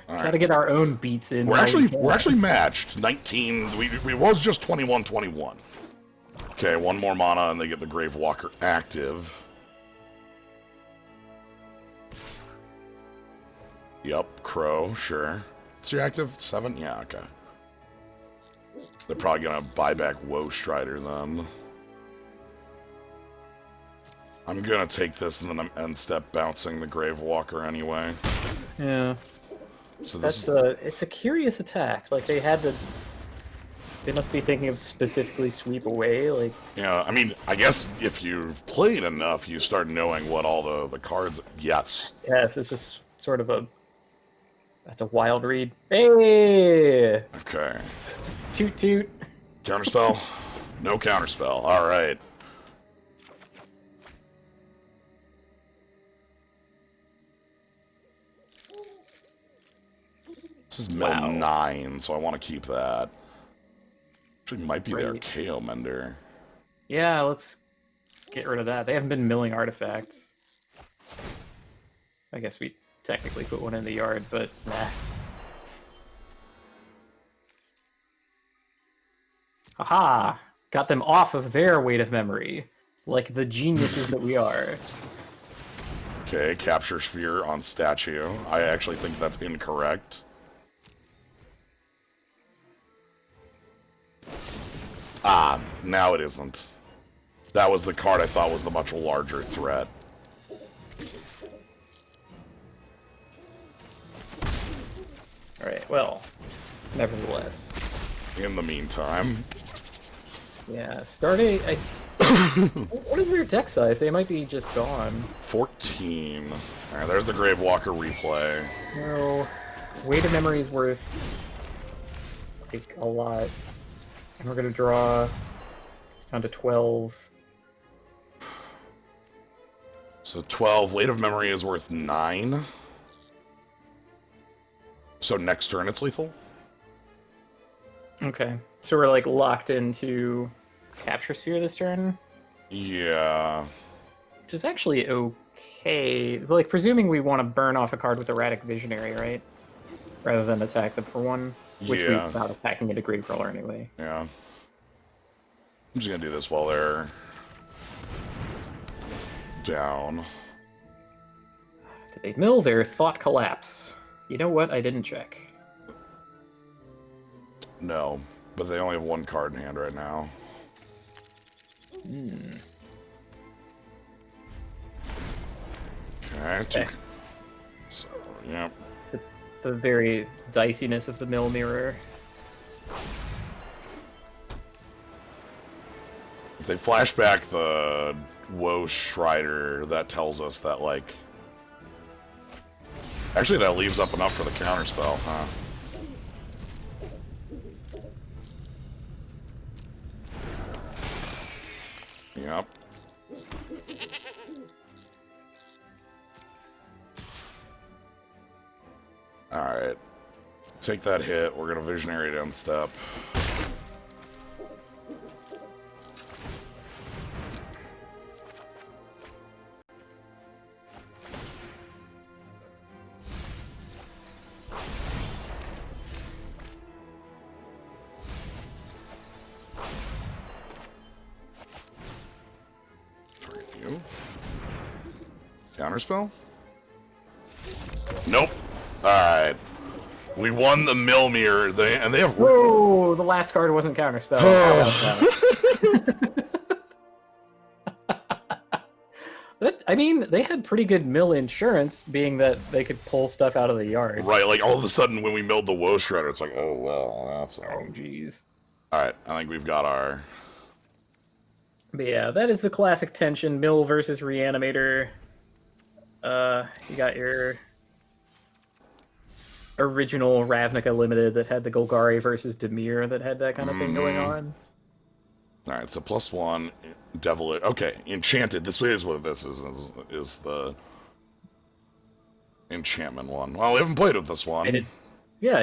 All Try to right. get our own beats in. We're while we actually can. matched. 19... We was just 21-21. Okay, one more mana and they get the Grave Walker active. Yep, Crow, sure. What's your active? 7? Yeah, okay. They're probably gonna buy back Woe Strider then. I'm gonna take this and then I'm end step bouncing the Grave Walker anyway. Yeah. So That's this it's a curious attack. Like, they had to... They must be thinking of specifically sweep away, like... yeah, I mean, I guess if you've played enough, you start knowing what all the cards... Yes. Yes, it's just sort of a... That's a wild read. Hey! Okay. Toot toot. Counterspell? No counterspell. Alright. This is mill Wow. 9, so I want to keep that. Actually, might be their Great. KO Mender. Yeah, let's get rid of that. They haven't been milling artifacts. I guess we technically put one in the yard, but nah. Haha! Got them off of their weight of memory. Like the geniuses that we are. Okay, Capture Sphere on statue. I actually think that's incorrect. Ah, now it isn't. That was the card I thought was the much larger threat. Alright, well, nevertheless. In the meantime, Yeah, starting... What is their deck size? They might be just gone. 14. Alright, there's the Grave Walker replay. No. Weight of memory is worth... like, a lot. And we're gonna draw... It's down to 12. So 12. Weight of Memory is worth 9. So next turn it's lethal? Okay. So we're, like, locked into Capture Sphere this turn? Yeah. Which is actually okay. Like, presuming we want to burn off a card with Erratic Visionary, right? Rather than attack them for one. Which Yeah. we're not attacking into Gravecrawler anyway. Yeah. I'm just gonna do this while they're down. Did they mill their Thought Collapse? You know what? I didn't check. No, but they only have one card in hand right now. Okay, two. Okay. So, yeah. The very diciness of the mill mirror. If they flash back the Woe Strider, that tells us that, like... Actually, that leaves up enough for the counterspell, huh? Yep. Alright. Take that hit. We're gonna Visionary down step. Counterspell? Nope. Alright. We won the Milmir, and they have... Whoa! The last card wasn't counterspell. I mean, they had pretty good mill insurance, being that they could pull stuff out of the yard. Right, like all of a sudden when we milled the Woe Shredder, it's like, oh, well, that's... Oh, jeez. Alright, I think we've got our... But yeah, that is the classic tension, mill versus reanimator. You got your original Ravnica Limited that had the Golgari versus Dimir that had that kind of thing going on. Alright, so +1, Devil... Okay, Enchanted. This is what this is the enchantment one. Well, we haven't played with this one. I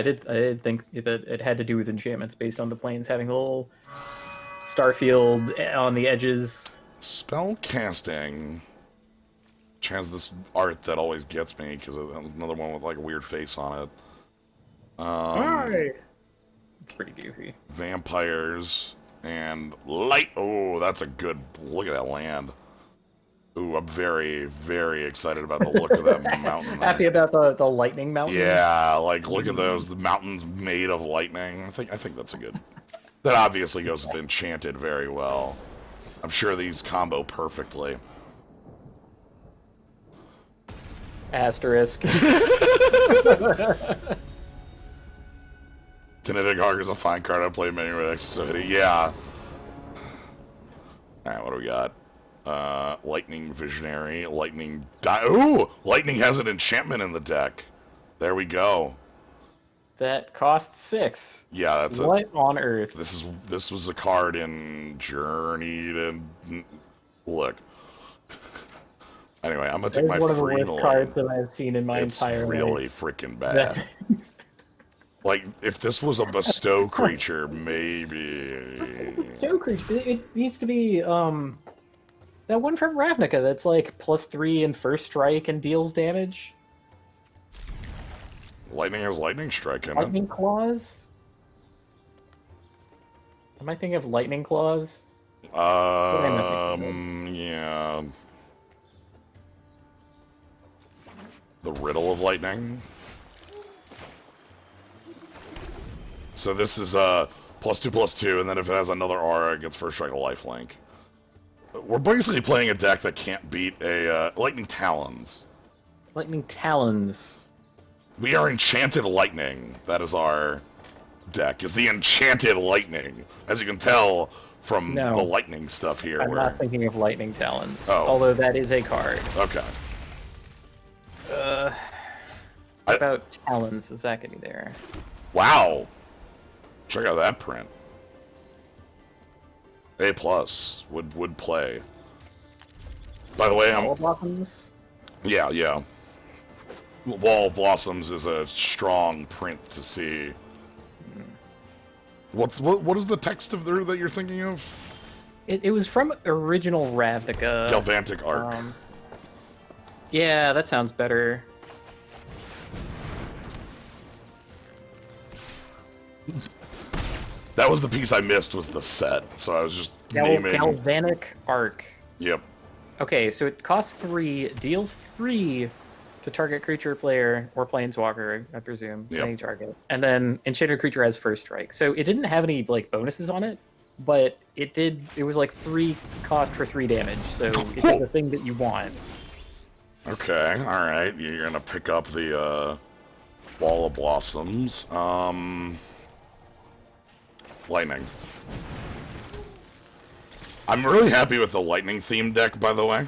did think that it had to do with enchantments based on the planes having a little starfield on the edges. Spell casting... which has this art that always gets me, because that was another one with like a weird face on it. It's pretty goofy. Vampires and light. Oh, that's a good look at that land. Ooh, I'm very, very excited about the look of that mountain. Happy about the lightning mountain. Yeah, like look at those. The mountains made of lightning. I think that's a good. That obviously goes with Enchanted very well. I'm sure these combo perfectly. Asterisk. Kinetic Hawk is a fine card. I play many with accessibility. Yeah. Alright, what do we got? Lightning Visionary. Lightning... Ooh! Lightning has an enchantment in the deck. There we go. That costs 6. Yeah, that's what on earth? This was a card in Journey to... Look. Anyway, I'm gonna take my one of the free worst cards that I've seen in my entire life. It's really freaking bad. Like, if this was a bestow creature, maybe... Bestow creature? It needs to be, that one from Ravnica that's like +3 in first strike and deals damage. Lightning has Lightning Strike in it. Lightning Claws? Am I thinking of Lightning Claws? Yeah... The Riddle of Lightning. So this is +2/+2, and then if it has another aura, it gets first strike a lifelink. We're basically playing a deck that can't beat a Lightning Talons. Lightning Talons. We are Enchanted Lightning. That is our deck. Is the Enchanted Lightning, as you can tell from the lightning stuff here. I'm not thinking of Lightning Talons. Oh. Although that is a card. Okay. What about Talons? Is that gonna be there? Wow. Check out that print. A+ would play. By the way, Wall of Blossoms? Yeah. Wall of Blossoms is a strong print to see. What is the text of there that you're thinking of? It was from original Ravnica. Galvantic Arc. Yeah, that sounds better. That was the piece I missed, was the set, so I was just naming... Galvanic Arc. Yep. Okay, so it costs 3, deals 3 to target creature, player, or planeswalker, I presume, any target. And then enchanted creature has first strike. So it didn't have any like bonuses on it, but it was like 3 cost for 3 damage, so it's the thing that you want. Okay, alright. You're gonna pick up the Wall of Blossoms. Lightning. I'm really happy with the lightning themed deck, by the way.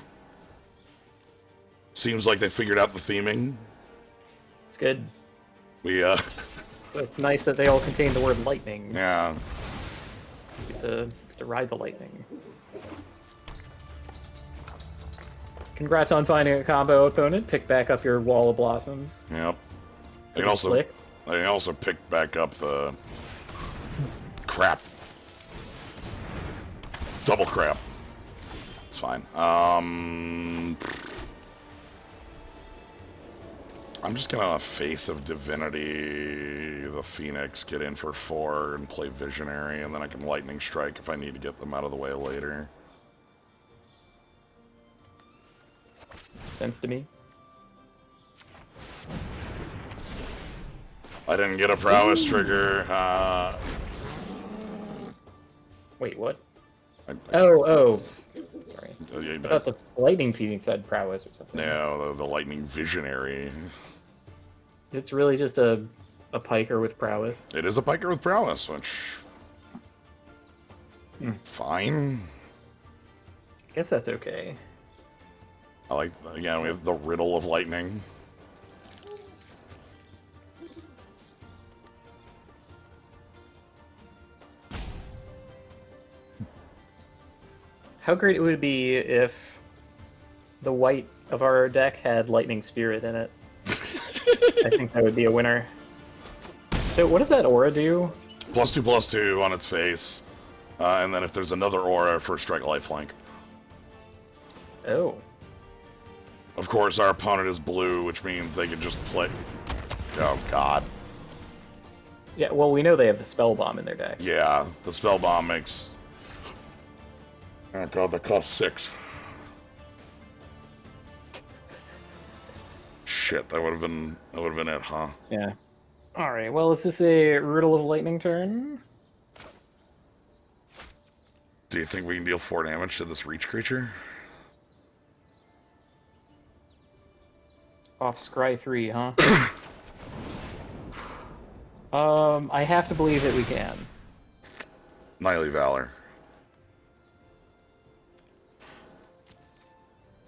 Seems like they figured out the theming. It's good. So it's nice that they all contain the word lightning. Yeah. You get to ride the lightning. Congrats on finding a combo opponent. Pick back up your Wall of Blossoms. Yep. I Take can a also flick. pick back up the crap. Double crap. It's fine. I'm just gonna Face of Divinity the Phoenix, get in for 4 and play Visionary, and then I can Lightning Strike if I need to get them out of the way later. Sense to me. I didn't get a prowess trigger. Wait, what? I Sorry. I thought the Lightning Phoenix had prowess or something. No, the Lightning Visionary. It's really just a piker with prowess. It is a piker with prowess, which... Fine. I guess that's okay. I like, again, we have the Riddle of Lightning. How great it would be if the white of our deck had Lightning Spirit in it. I think that would be a winner. So what does that aura do? +2/+2 on its face. And then if there's another aura, first strike lifelink. Oh. Of course, our opponent is blue, which means they can just play... Oh, God. Yeah, well, we know they have the Spell Bomb in their deck. Yeah, the Spell Bomb makes... Oh, God, that costs 6. Shit, that would have been it, huh? Yeah. Alright, well, is this a Riddle of Lightning turn? Do you think we can deal 4 damage to this Reach creature? Off Scry 3, huh? I have to believe that we can. Knightly Valor.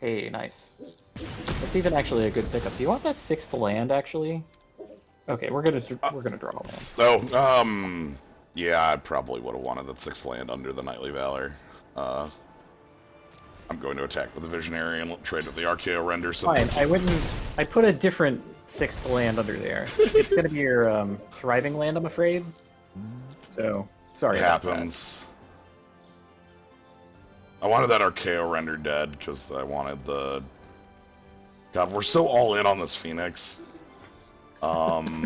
Hey, nice. That's even actually a good pickup. Do you want that 6th land, actually? Okay, we're gonna draw a land. Oh, yeah, I probably would have wanted that 6th land under the Knightly Valor. I'm going to attack with the Visionary and trade with the Archaeo Render. So Fine, I put a different 6th land under there. It's gonna be your Thriving Land, I'm afraid. So, sorry it about happens. I wanted that Archaeo Render dead, because I wanted the... God, we're so all in on this Phoenix. That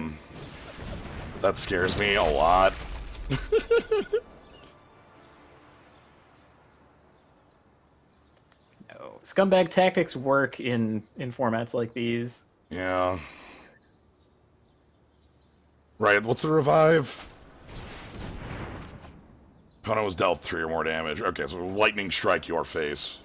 scares me a lot. No. Scumbag tactics work in formats like these. Yeah. Right, what's the revive? Opponent was dealt 3 or more damage. Okay, so Lightning Strike your face.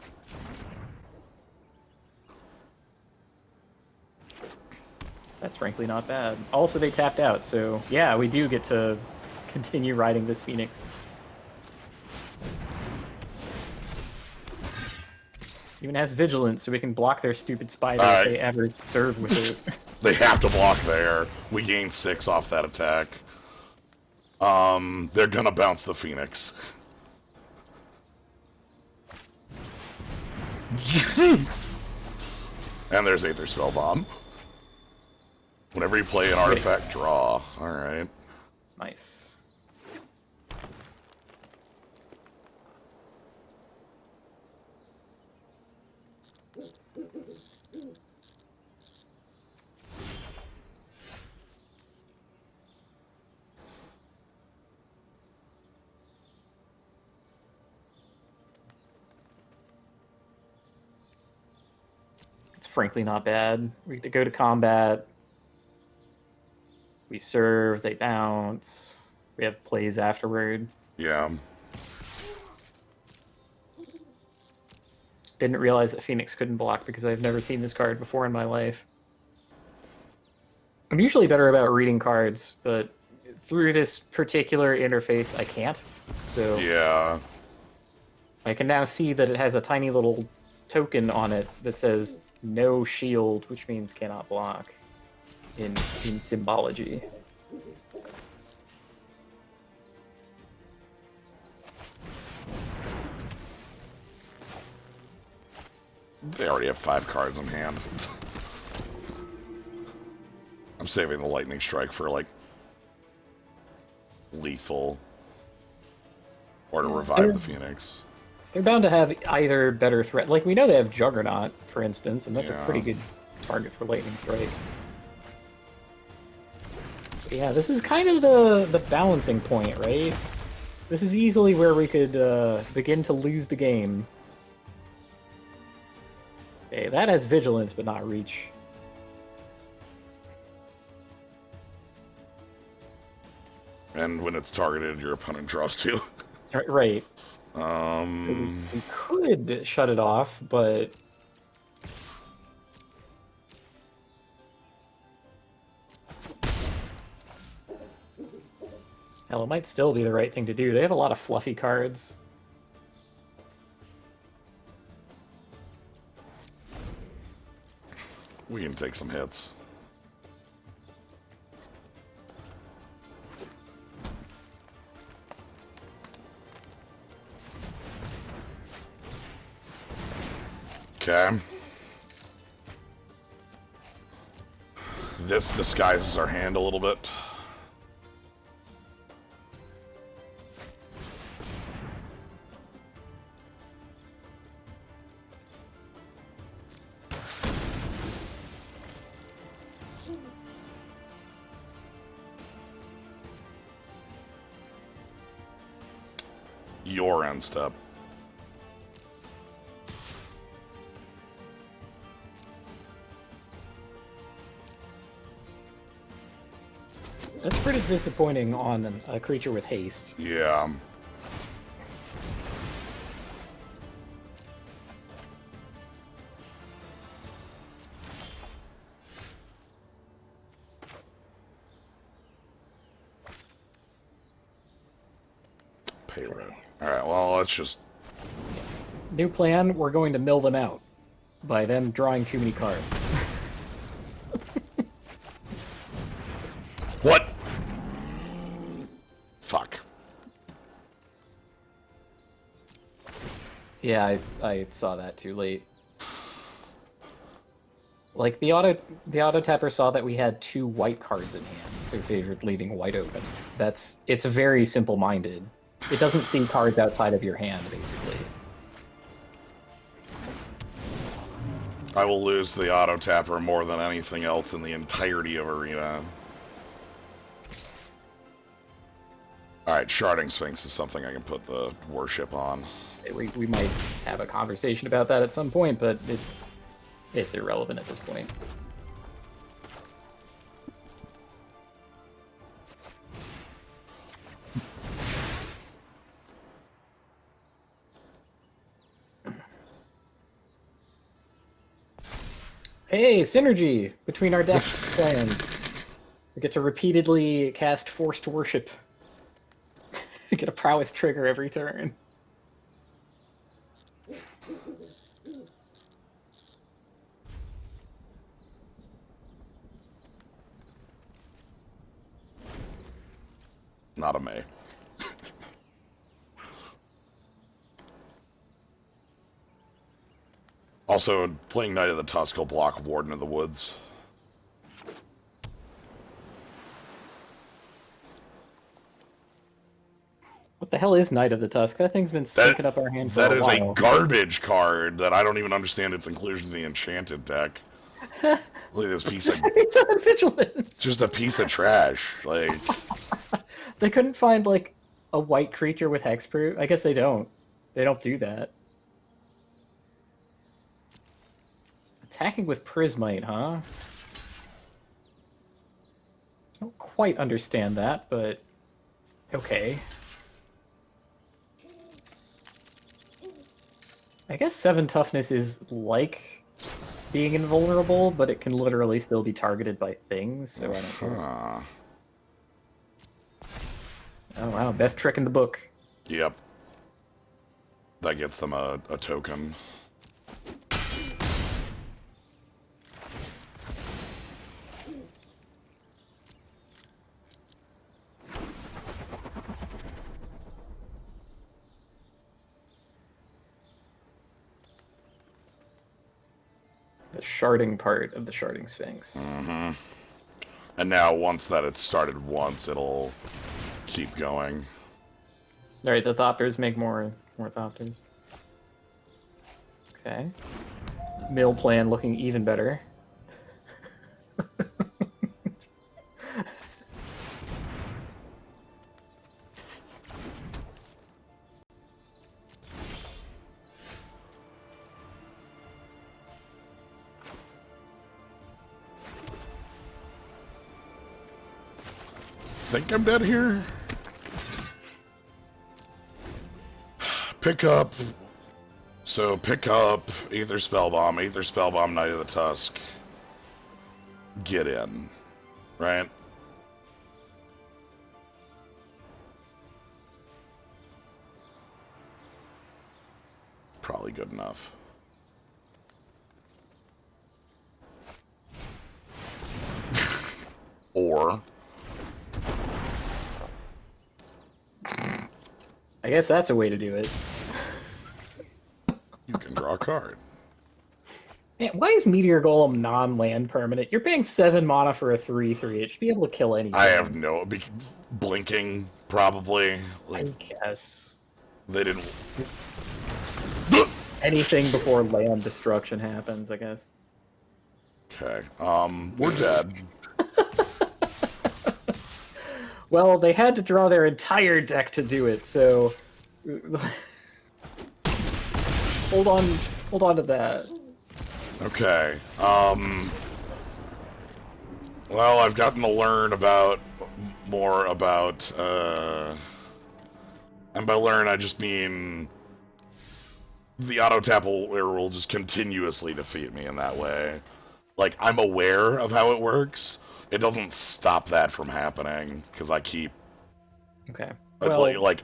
That's frankly not bad. Also, they tapped out, so yeah, we do get to continue riding this Phoenix. Even has Vigilance, so we can block their stupid spider if they ever serve with it. They have to block there. We gain 6 off that attack. They're gonna bounce the Phoenix. And there's Aether Spell Bomb. Whenever you play an artifact, draw. Alright. Nice. It's frankly not bad. We get to go to combat. We serve, they bounce. We have plays afterward. Yeah. Didn't realize that Phoenix couldn't block because I've never seen this card before in my life. I'm usually better about reading cards, but through this particular interface, I can't. So Yeah. I can now see that it has a tiny little token on it that says no shield, which means cannot block in symbology. They already have 5 cards in hand. I'm saving the lightning strike for, like, lethal. Or to revive the Phoenix. They're bound to have either better threat. Like, we know they have Juggernaut, for instance, and that's a Yeah. pretty good target for Lightning Strike. But yeah, this is kind of the balancing point, right? This is easily where we could begin to lose the game. Okay, that has Vigilance, but not Reach. And when it's targeted, your opponent draws 2. Right. Um... We could shut it off, but... Hell, it might still be the right thing to do. They have a lot of fluffy cards. We can take some hits. Okay. This disguises our hand a little bit. Your end step. That's pretty disappointing on a creature with haste. Yeah. Pay red. Alright, well, let's just... New plan, we're going to mill them out by them drawing too many cards. What? Fuck. Yeah, I saw that too late. Like, the auto tapper saw that we had 2 white cards in hand, so favored leaving white open. It's very simple-minded. It doesn't see cards outside of your hand, basically. I will lose the auto tapper more than anything else in the entirety of Arena. Alright, Sharding Sphinx is something I can put the worship on. We might have a conversation about that at some point, but it's irrelevant at this point. Hey, synergy between our decks and we get to repeatedly cast Forced Worship. Get a prowess trigger every turn. Not a May. Also, playing Knight of the Tusk will block Warden of the Woods. What the hell is Knight of the Tusk? That thing's been stinking up our hand for a while. That is a garbage card that I don't even understand its inclusion in the Enchanted deck. Look at this piece of... It's on Vigilance! It's just a piece of trash. Like... They couldn't find, like, a white creature with hexproof? I guess they don't. They don't do that. Attacking with Prismite, huh? I don't quite understand that, but... okay. I guess 7 toughness is like being invulnerable, but it can literally still be targeted by things, so I don't care. Oh wow, best trick in the book. Yep. That gets them a token. The sharding part of the sharding sphinx. Mm-hmm. And now, once that it's started once, it'll keep going. All right, the Thopters make more Thopters. Okay. Mill plan looking even better. Think I'm dead here? Pick up. So pick up Aether Spellbomb, Knight of the Tusk. Get in. Right? Probably good enough. Or I guess that's a way to do it. you can draw a card. Man, why is Meteor Golem non-land permanent? You're paying 7 mana for a 3/3. It should be able to kill anything. I have no... Blinking, probably. I guess. They didn't... Anything before land destruction happens, I guess. Okay. We're dead. Well, they had to draw their entire deck to do it, so... hold on to that. Okay. Well, I've gotten to learn more about, and by learn, I just mean the auto tap will just continuously defeat me in that way. Like, I'm aware of how it works. It doesn't stop that from happening, because I keep... Okay. Well, like...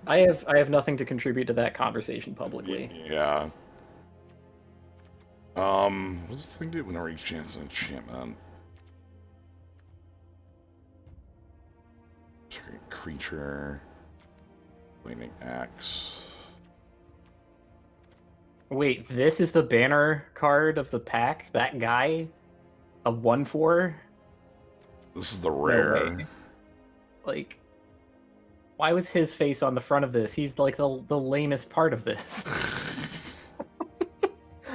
I have nothing to contribute to that conversation publicly. Yeah. What's the thing do whenever you chance an enchantment? Target creature. Flaming Axe. Wait, this is the banner card of the pack? That guy? A 1/4? This is the rare. No, like, why was his face on the front of this? He's like the lamest part of this.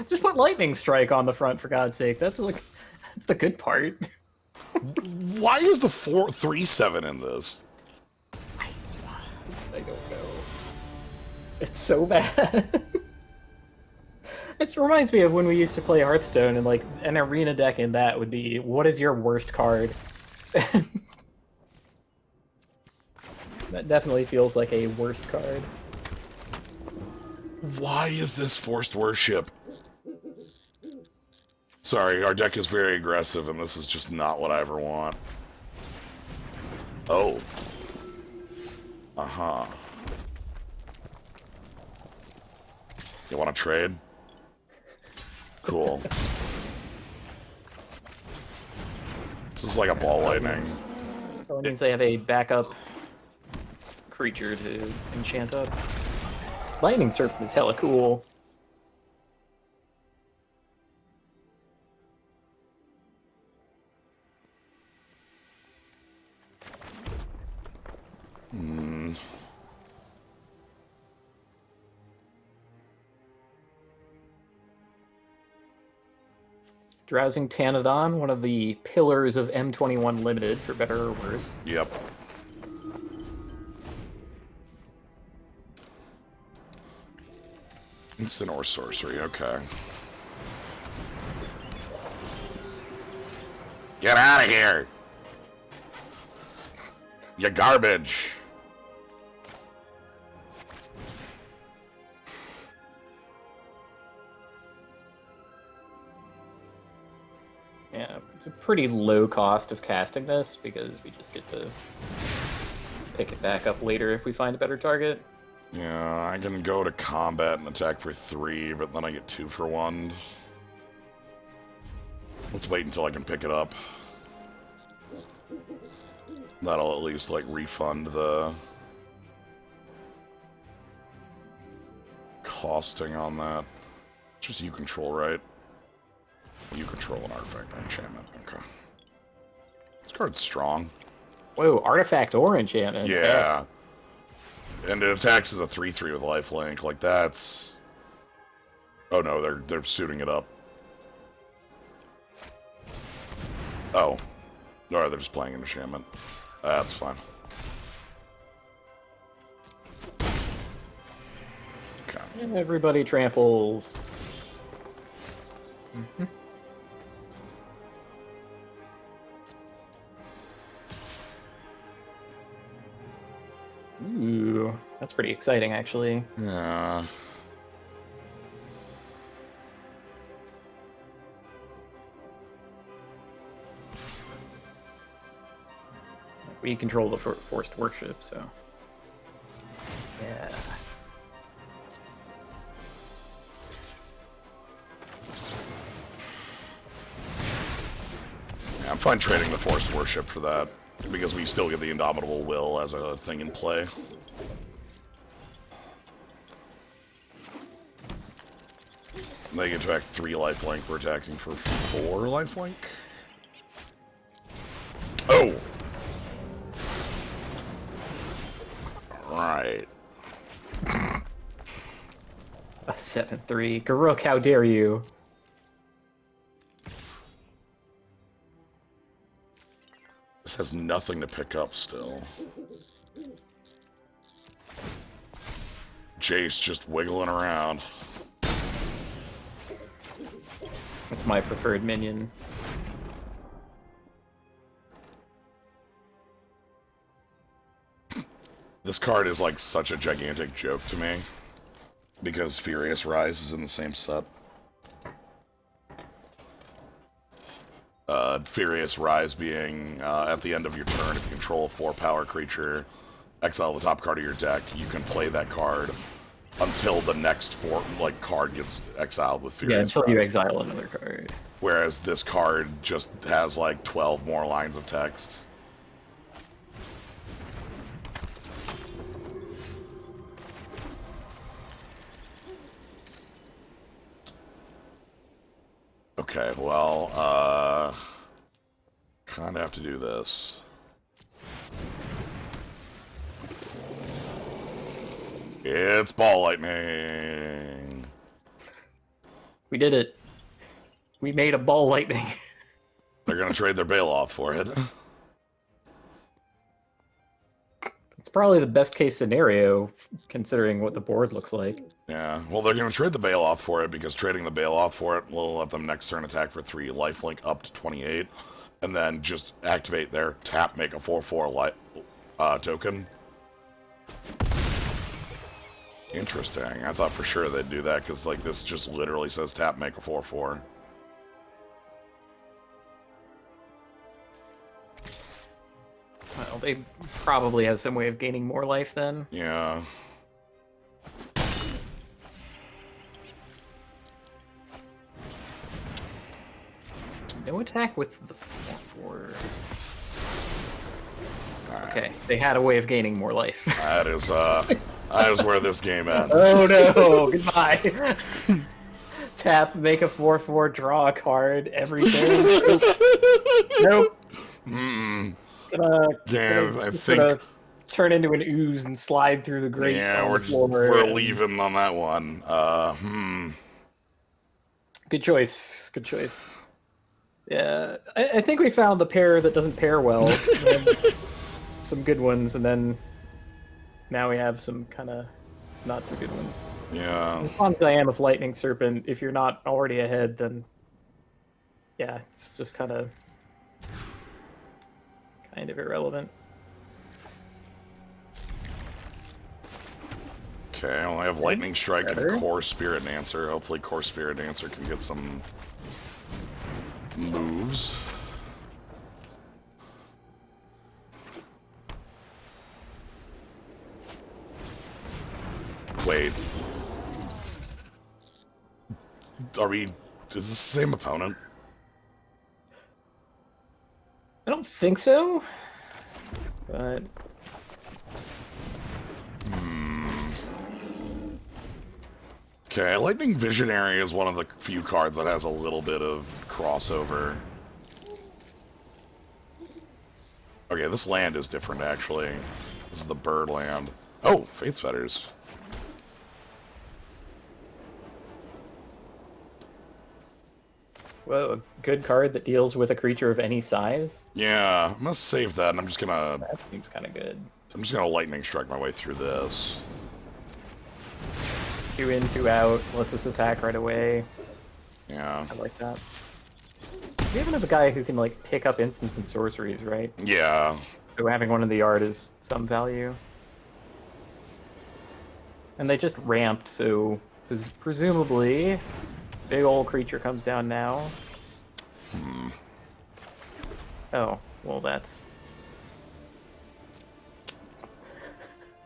Just put Lightning Strike on the front, for God's sake. That's the good part. Why is the 4/3/7 in this? I don't know. It's so bad. It reminds me of when we used to play Hearthstone, and like an arena deck in that would be, what is your worst card? That definitely feels like a worst card. Why is this forced worship? Sorry, our deck is very aggressive, and this is just not what I ever want. Oh. Uh-huh. You want to trade? Cool. This is like a ball lightning. So it means they have a backup creature to enchant up. Lightning Serpent is hella cool. Drowsing Tanadon, one of the pillars of M21 Limited, for better or worse. Yep. Instant or sorcery, okay. Get out of here! You garbage! Yeah, it's a pretty low cost of casting this, because we just get to pick it back up later if we find a better target. Yeah, I can go to combat and attack for 3, but then I get 2 for 1. Let's wait until I can pick it up. That'll at least, like, refund the costing on that. Just you control, right? You control an artifact or enchantment. Okay. This card's strong. Whoa, artifact or enchantment. Yeah. And it attacks as a 3/3 with lifelink. Like, that's... Oh, no, they're suiting it up. Oh. Alright, they're just playing an enchantment. That's fine. Okay. And everybody tramples. Mm-hmm. Ooh, that's pretty exciting, actually. Yeah. We control the forced worship, so... Yeah. Yeah, I'm fine trading the forced worship for that, because we still get the Indomitable Will as a thing in play. They get to attack 3 lifelink, we're attacking for 4 lifelink. Oh! Right. 7-3. Garuk, how dare you? This has nothing to pick up still. Jace just wiggling around. That's my preferred minion. This card is like such a gigantic joke to me. Because Furious Rise is in the same set. Furious Rise being at the end of your turn, if you control a 4-power creature, exile the top card of your deck, you can play that card until the next card gets exiled with Furious Until Rise. you exile another card. Whereas this card just has like 12 more lines of text. Okay, well, kinda have to do this. It's ball lightning. We did it. We made a ball lightning. They're gonna trade their Bailoff for it. It's probably the best case scenario, considering what the board looks like. Yeah, well, they're gonna trade the Bailoff for it, because trading the Bailoff for it will let them next turn attack for 3, lifelink up to 28, and then just activate their tap, make a 4/4 token. Interesting. I thought for sure they'd do that, because like this just literally says tap, make a 4/4. Well, they probably have some way of gaining more life then. Yeah. No attack with the 4/4. Okay, they had a way of gaining more life. That is where this game ends. Oh no, goodbye. Tap, make a 4/4, draw a card every turn. Nope. Yeah, I think. Turn into an ooze and slide through the grate. Yeah, floor we're and... leaving on that one. Good choice. Good choice. Yeah, I think we found the pair that doesn't pair well. Some good ones, and then now we have some kind of not so good ones. Yeah. As fond as I am of Lightning Serpent, if you're not already ahead, then yeah, it's just kind of irrelevant. Okay, I only have Lightning Strike and Core Spirit Dancer. Hopefully Core Spirit Dancer can get some moves. Wait. Is this the same opponent? I don't think so, but... Okay, Lightning Visionary is one of the few cards that has a little bit of crossover. Okay, this land is different, actually. This is the bird land. Oh, Faith's Fetters. Whoa, a good card that deals with a creature of any size? Yeah, I'm gonna save that, and I'm just gonna... That seems kind of good. I'm just gonna Lightning Strike my way through this. 2 in, 2 out, lets us attack right away. Yeah. I like that. We even have a guy who can, like, pick up instants and sorceries, right? Yeah. So having one in the yard is some value. And they just ramped, so presumably big old creature comes down now. Oh, well that's...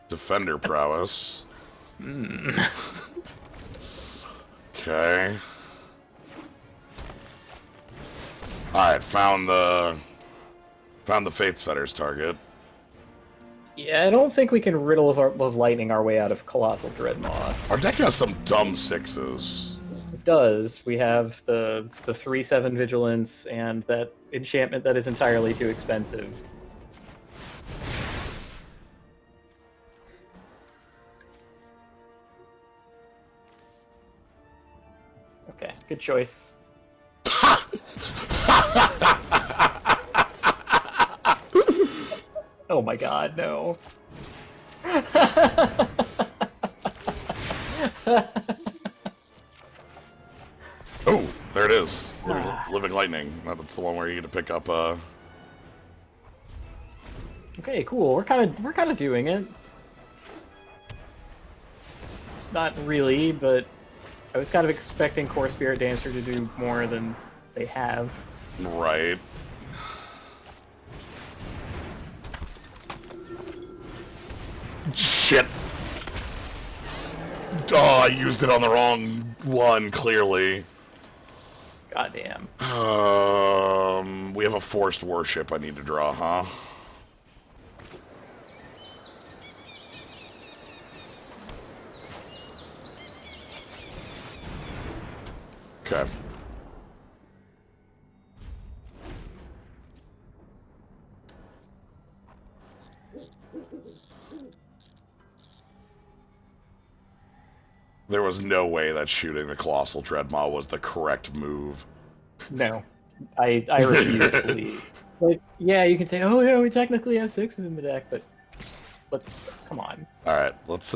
Defender prowess. Okay. Alright, found the Faith's Fetters target. Yeah, I don't think we can riddle of lightning our way out of Colossal Dreadmaw. Our deck has some dumb 6s. It does. We have the 3/7 Vigilance and that enchantment that is entirely too expensive. Okay, good choice. Oh my god, no. Oh, there it is. Living Lightning. That's the one where you get to pick up Okay, cool. We're kind of doing it. Not really, but I was kind of expecting Core Spirit Dancer to do more than they have. Right. Shit. Oh, I used it on the wrong one, clearly. Goddamn. We have a Forced Worship I need to draw, huh? Okay. There was no way that shooting the Colossal Dreadmaw was the correct move. No. I refuse to believe. Like, yeah, you can say, oh yeah, we technically have 6s in the deck, but come on. Alright, let's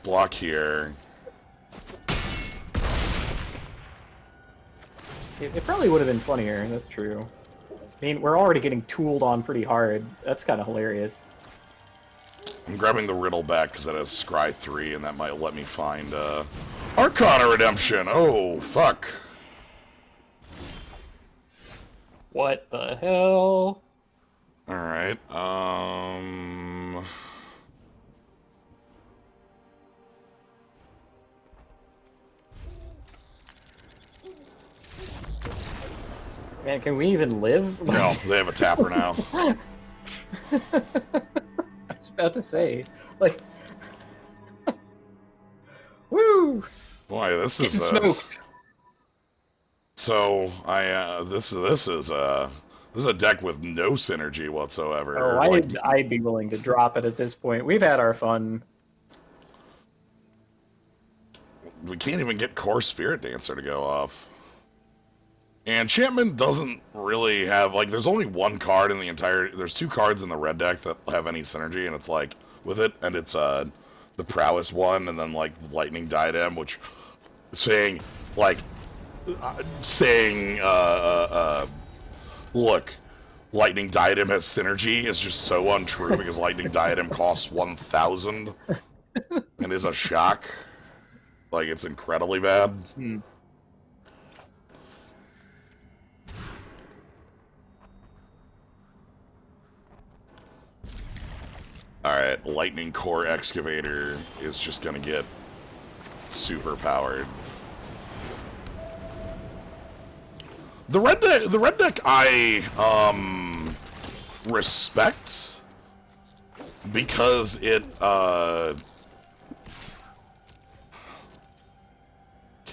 block here. It probably would have been funnier, that's true. I mean, we're already getting tooled on pretty hard. That's kind of hilarious. I'm grabbing the Riddle back because that has Scry 3, and that might let me find Arcana Redemption. Oh, fuck. What the hell? Alright, Man, can we even live? No, they have a tapper now. I was about to say, like, woo! Boy, this is Smoked. So this is a deck with no synergy whatsoever. Oh, I'd be willing to drop it at this point. We've had our fun. We can't even get Core Spirit Dancer to go off. And Enchantment doesn't really have, like, there's only one card in the entire, there's 2 cards in the red deck that have any synergy, and it's like, with it, and it's the Prowess one, and then, like, Lightning Diadem, which, saying, look, Lightning Diadem has synergy is just so untrue, because Lightning Diadem costs 1,000, and is a shock. Like, it's incredibly bad. Alright, Lightning Core Excavator is just gonna get super powered. The red deck I respect because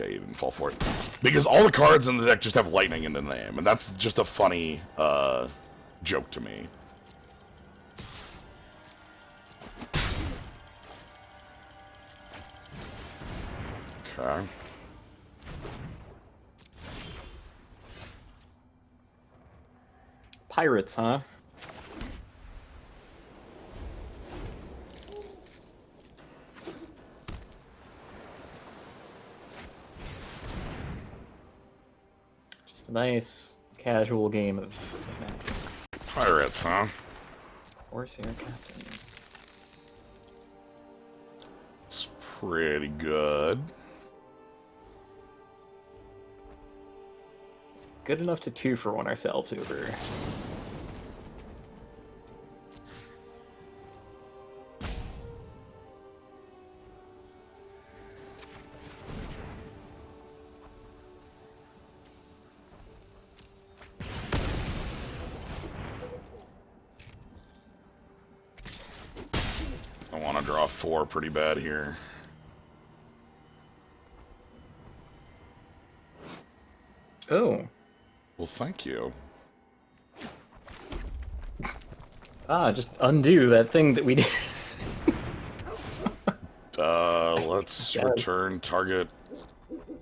Okay, you didn't fall for it. Because all the cards in the deck just have lightning in the name, and that's just a funny joke to me. Okay. Pirates, huh? Just a nice, casual game of Magic. Pirates, huh? Corsair Captain. It's pretty good. It's good enough to 2-for-1 ourselves over. I want to draw 4 pretty bad here. Oh. Well, thank you. Just undo that thing that we did. Let's return target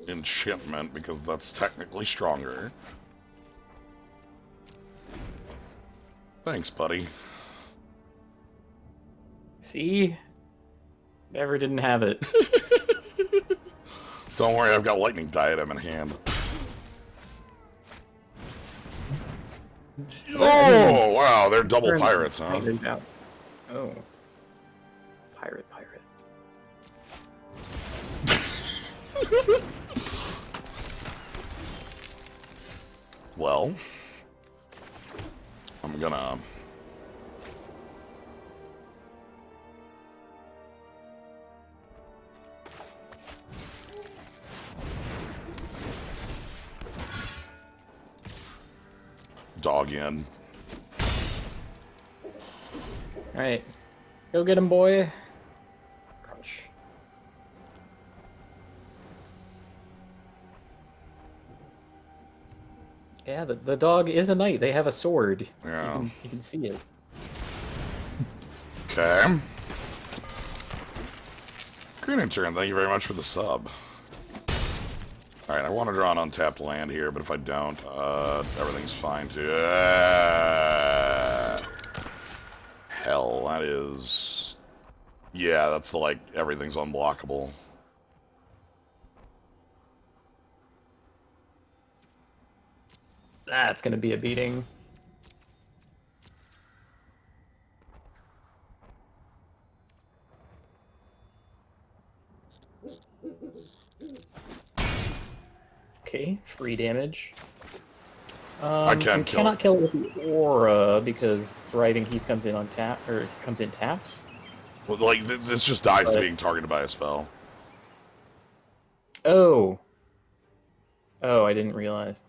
enchantment, because that's technically stronger. Thanks, buddy. See? Never didn't have it. Don't worry, I've got lightning diadem in hand. Oh, wow, they're double pirates, huh? Oh. Pirate. Well, I'm gonna... dog in. Alright. Go get him, boy. Crunch. Yeah, the dog is a knight. They have a sword. Yeah. You can see it. Okay. Green Intern, thank you very much for the sub. Alright, I want to draw an untapped land here, but if I don't, everything's fine too. Hell, that is... Yeah, that's like, everything's unblockable. That's gonna be a beating. Okay, free damage. I can you kill cannot it. kill it with the aura because Thriving Heath comes in on tap, or comes in tapped. Well, like, this just dies to But- being targeted by a spell. Oh. Oh, I didn't realize.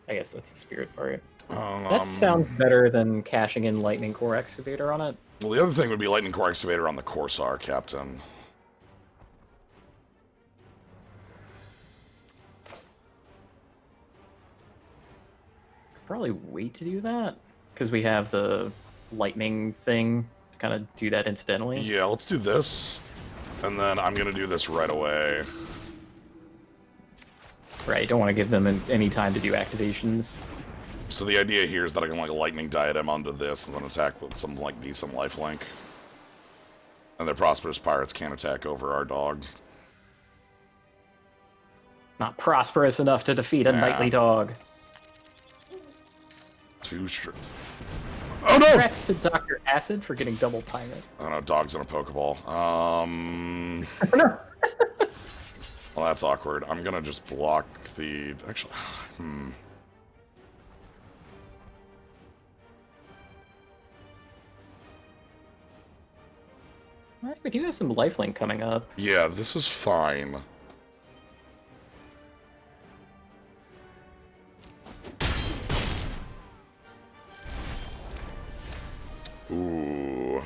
I guess that's the spirit part. That sounds better than cashing in Lightning Core Excavator on it. Well, the other thing would be Lightning Core Excavator on the Corsair Captain. Probably wait to do that because we have the lightning thing to kind of do that incidentally. Yeah, let's do this, and then I'm gonna do this right away. Right, don't want to give them any time to do activations. So the idea here is that I can, like, Lightning Diadem onto this and then attack with some, like, decent lifelink. And their Prosperous Pirates can't attack over our dog. Not prosperous enough to defeat a Yeah. knightly dog. Too strict. Oh no! Congrats to Dr. Acid for getting double pirate. I don't know, dog's in a Pokeball. No. Well, that's awkward. I'm gonna just block the... Actually, Alright, we do have some lifelink coming up. Yeah, this is fine. Ooh.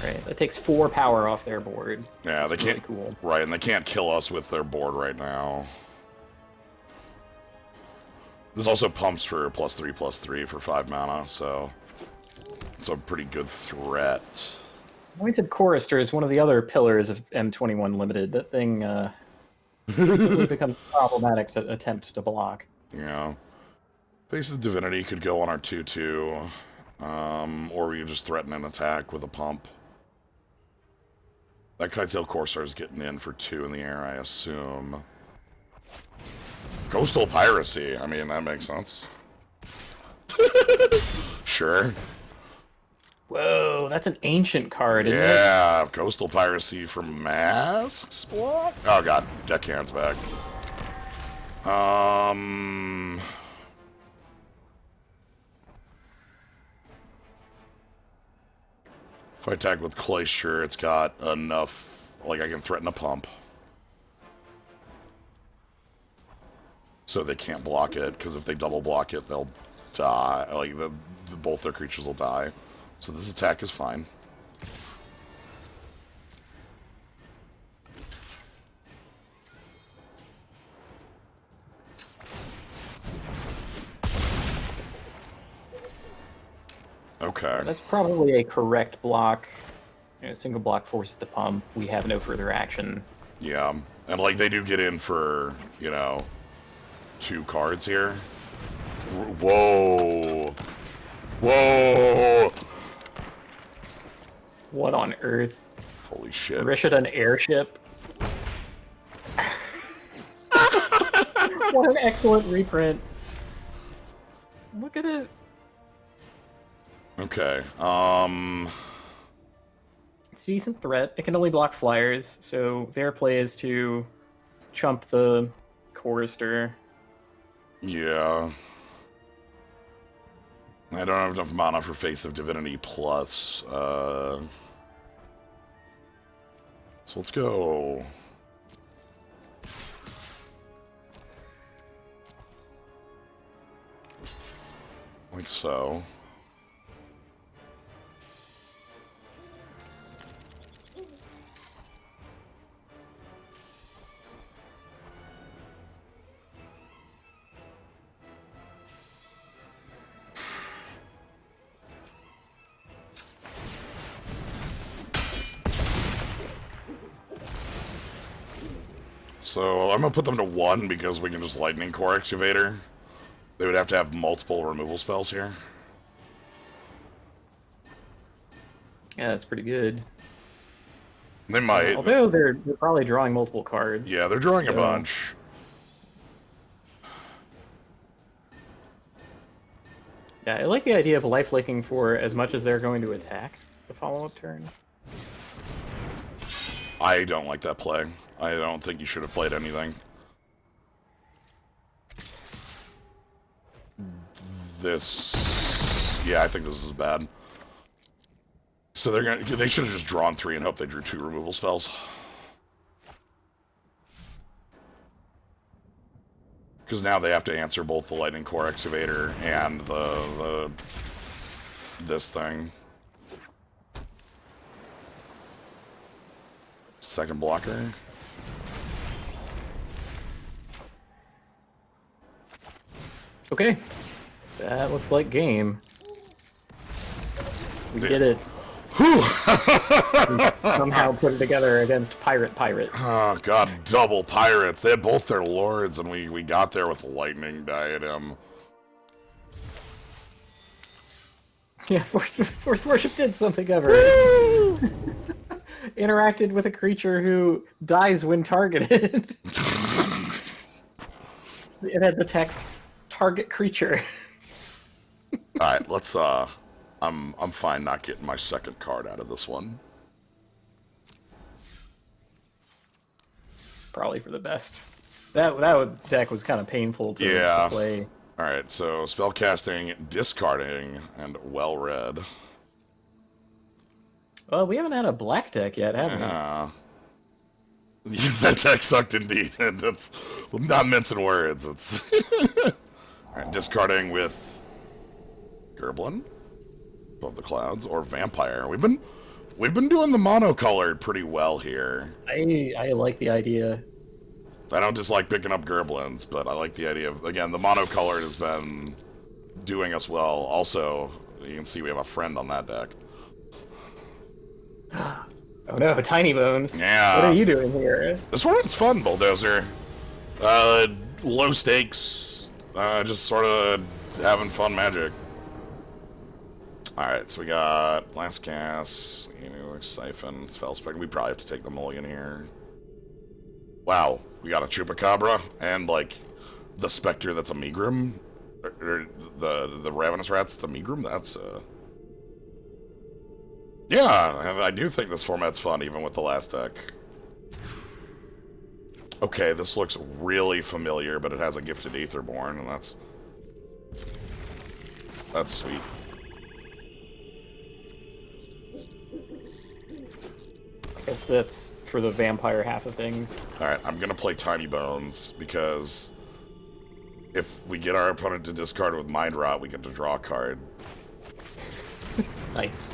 Right. That takes 4 power off their board. Yeah, they That's can't. really cool. Right, and they can't kill us with their board right now. This also pumps for +3/+3 for 5 mana, so it's a pretty good threat. Pointed Chorister is one of the other pillars of M21 Limited. That thing quickly becomes problematic to attempt to block. Yeah. Face of Divinity could go on our 2/2, or we could just threaten an attack with a pump. That Kitetail Corsar's getting in for 2 in the air, I assume. Coastal Piracy. I mean, that makes sense. Sure. Whoa, that's an ancient card, isn't it? Yeah, Coastal Piracy from Masks block? Oh god, Deckhand's back. If I attack with Glacier, it's got enough, like I can threaten a pump. So they can't block it, because if they double block it, they'll die. Like, both their creatures will die. So this attack is fine. Okay. That's probably a correct block. You know, single block forces the pump. We have no further action. Yeah. And, like, they do get in for, you know, 2 cards here. Whoa. Whoa. What on earth? Holy shit. Rishadan airship. What an excellent reprint. Look at it. Okay. It's a decent threat. It can only block flyers, so their play is to chump the Chorister. Yeah. I don't have enough mana for Face of Divinity plus, so let's go. Like so. So I'm gonna put them to 1 because we can just Lightning Core Excavator. They would have to have multiple removal spells here. Yeah, that's pretty good. They might. Although they're probably drawing multiple cards. Yeah, they're drawing a So- bunch. Yeah, I like the idea of life-flicking for as much as they're going to attack the follow-up turn. I don't like that play. I don't think you should have played anything. This... Yeah, I think this is bad. So they should have just drawn 3 and hoped they drew 2 removal spells. Because now they have to answer both the Lightning Core Excavator and this thing. Second blocker. Okay, that looks like game. We did it. We somehow put it together against Pirate. Oh god, double pirates. They had both their lords, and we got there with the lightning diadem. Yeah, Force Worship did something ever. Interacted with a creature who dies when targeted. It had the text, target creature. Alright, let's I'm fine not getting my second card out of this one. Probably for the best. That deck was kind of painful to play. Alright, so spellcasting, discarding, and well read. Well, we haven't had a black deck yet, have we? That deck sucked indeed, and that's not mincing words. It's alright, discarding with Gerblin, Above the Clouds, or Vampire. We've been We've been doing the monocolored pretty well here. I like the idea. I don't just like picking up Gerblins, but I like the idea of, again, the monocolored has been doing us well. Also, you can see we have a friend on that deck. Oh no, Tiny Bones. Yeah. What are you doing here? This one's fun, Bulldozer. Low stakes. Just sort of having fun magic. Alright, so we got Blast Gas, Siphon, Spellspec. We probably have to take the mulligan here. Wow, we got a Chupacabra and, like, the Spectre that's a Megrim. Or the Ravenous Rats that's a Megrim. That's, yeah, I do think this format's fun, even with the last deck. Okay, this looks really familiar, but it has a Gifted Aetherborn, and that's sweet. I guess that's for the vampire half of things. Alright, I'm gonna play Tiny Bones, because if we get our opponent to discard with Mind Rot, we get to draw a card. Nice.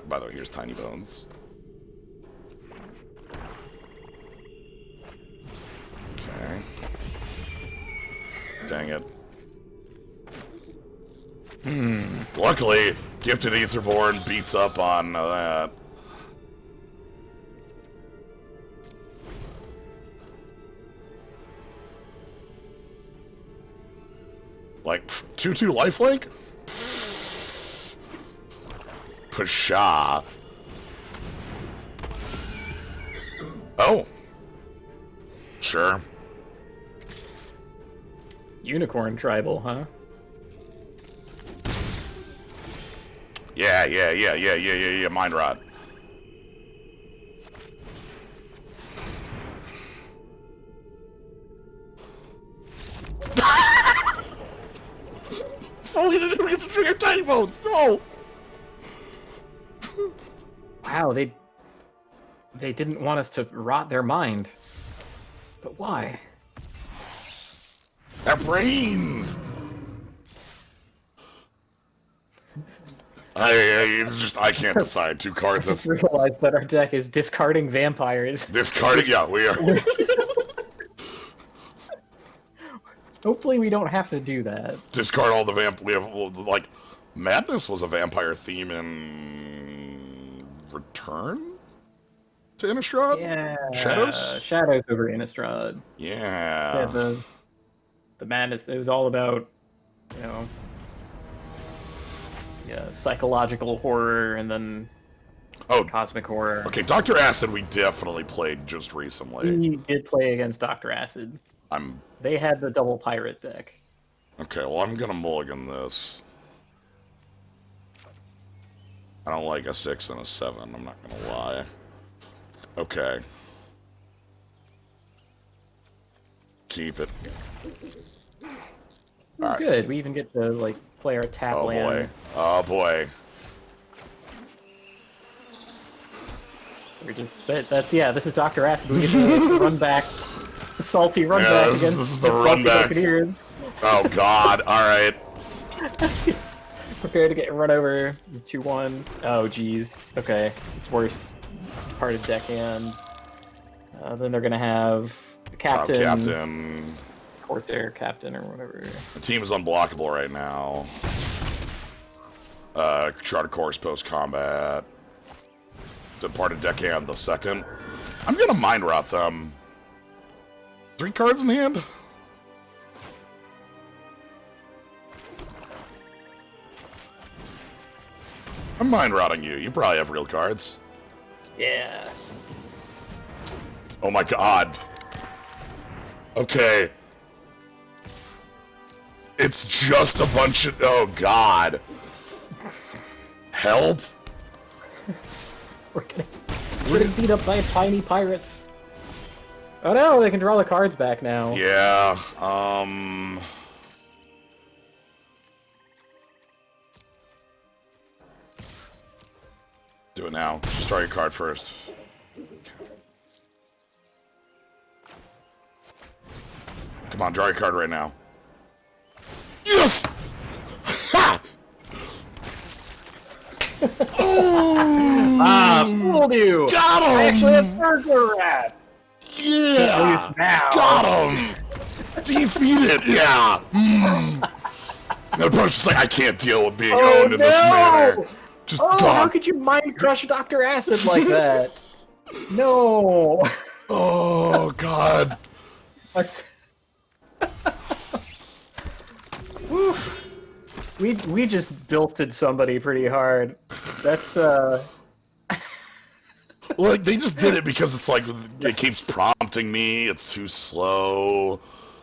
By the way, here's Tiny Bones. Okay. Dang it. Luckily, Gifted Aetherborn beats up on that. Like, 2/2 lifelink? Pshaw. Oh. Sure. Unicorn tribal, huh? Yeah, Mind Rot. Oh, we didn't get to trigger Tiny Bones, no! Wow, they didn't want us to rot their mind. But why? Our brains! I can't decide. Two cards, I that's... just realized that our deck is discarding vampires. Discarded? Yeah, we are. Hopefully we don't have to do that. Discard all the we have, like, Madness was a vampire theme in... Return? To Innistrad? Yeah. Shadows? Shadows over Innistrad. Yeah. Yeah, the madness, it was all about, you know, yeah, psychological horror and then cosmic horror. Okay, Dr. Acid we definitely played just recently. We did play against Dr. Acid. They had the double pirate deck. Okay, well, I'm gonna mulligan this. I don't like a 6 and a 7, I'm not gonna lie. Okay. Keep it. Right. Good, we even get to, like, play our tap land. Oh boy. We're just, this is Dr. Acid. We get to run back, salty run back against this is the run back. Oh god, alright. Prepare to get run over 2-1. Oh geez. Okay, it's worse. It's departed deckhand. Then they're gonna have the captain. Corsair captain or whatever. The team is unblockable right now. Charter Course post-combat. Departed Deckhand the second. I'm gonna Mind Rot them. 3 cards in hand? I'm Mind Rotting you. You probably have real cards. Yeah. Oh my god. Okay. It's just a bunch of... Oh, God. Help? We're getting beat up by tiny pirates. Oh no, they can draw the cards back now. Yeah, do it now. Just draw your card first. Come on, draw your card right now. Yes! Ha! Fooled you! Got him! I actually have burglar rat! Yeah! Can't lose now. Got him! Defeated! Yeah! The approach is like, I can't deal with being owned in this manner. Just how gone. could you mind crush Dr. Acid like that? No! Oh, God. Woo. We just bilted somebody pretty hard. That's Like, they just did it because it's like, it keeps prompting me, it's too slow.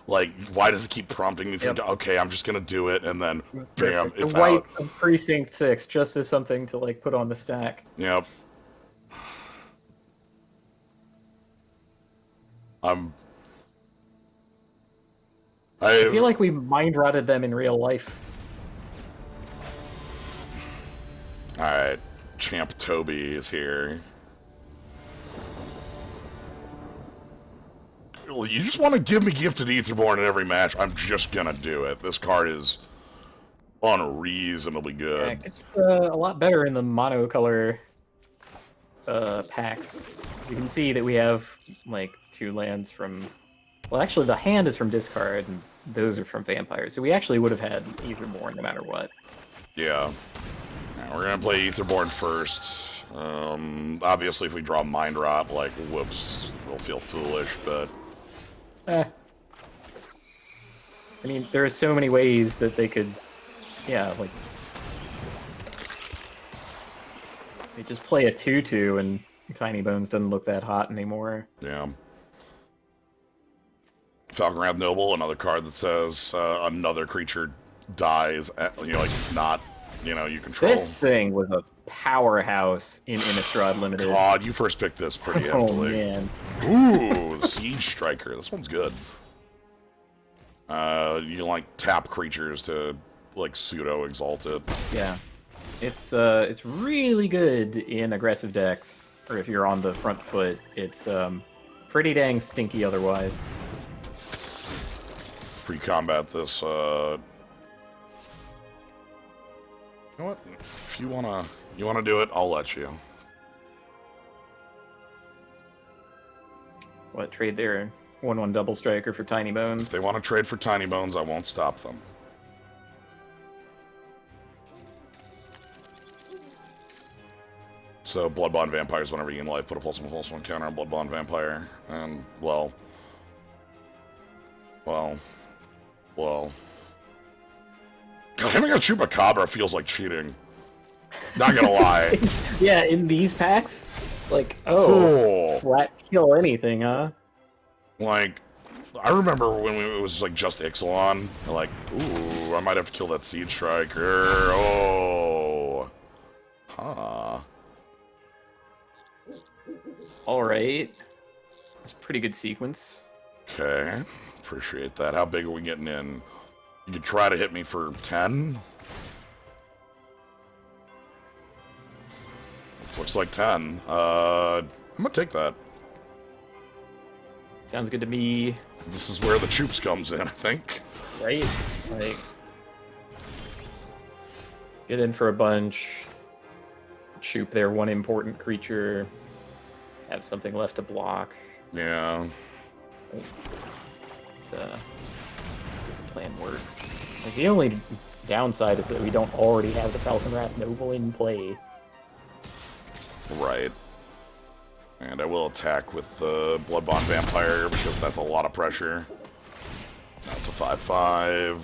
Like, why does it keep prompting me? Okay, I'm just gonna do it, and then, bam, it's the white out. of Precinct 6, just as something to, like, put on the stack. Yep. I feel like we mind-rotted them in real life. Alright, Champ Toby is here. You just want to give me Gifted Aetherborn in every match, I'm just gonna do it. This card is unreasonably good. Yeah, it's a lot better in the monocolor packs. You can see that we have, like, 2 lands from... Well, actually, the hand is from discard, and those are from vampires. So we actually would have had Aetherborn no matter what. Yeah. We're gonna play Aetherborn first. Obviously, if we draw Mind Rot, like, whoops, they'll feel foolish, but... I mean, there are so many ways that they could... Yeah, like... They just play a 2/2, and Tiny Bones doesn't look that hot anymore. Yeah. Falconwrath Noble, another card that says another creature dies, like, not, you control. This thing was a powerhouse in Innistrad Limited. God, you first picked this pretty heftily. Oh, man. Ooh, Siege Striker. This one's good. You can, like, tap creatures to, like, pseudo-exalt it. Yeah. It's really good in aggressive decks, or if you're on the front foot. It's pretty dang stinky otherwise. Pre-combat this, You know what? If you wanna do it, I'll let you. What, trade their 1/1 double striker for Tiny Bones? If they want to trade for Tiny Bones, I won't stop them. So, Bloodbond Vampires, whenever you in life, put a +1/+1 counter on Bloodbond Vampire, and, well... God, having a Chupacabra feels like cheating. Not gonna lie. Yeah, in these packs? Like, Oh. flat kill anything, huh? Like, I remember when it was like just Ixalan, like, ooh, I might have to kill that Siege Striker. Oh. Huh. Alright. That's a pretty good sequence. Okay. Appreciate that. How big are we getting in? You could try to hit me for 10? This looks like 10. I'm gonna take that. Sounds good to me. This is where the Choops comes in, I think. Right? Like, get in for a bunch. Choop their one important creature. Have something left to block. Yeah. The plan works. Like, the only downside is that we don't already have the Falconwrath Noble in play. Right. And I will attack with the Bloodbond Vampire because that's a lot of pressure. That's a 5/5.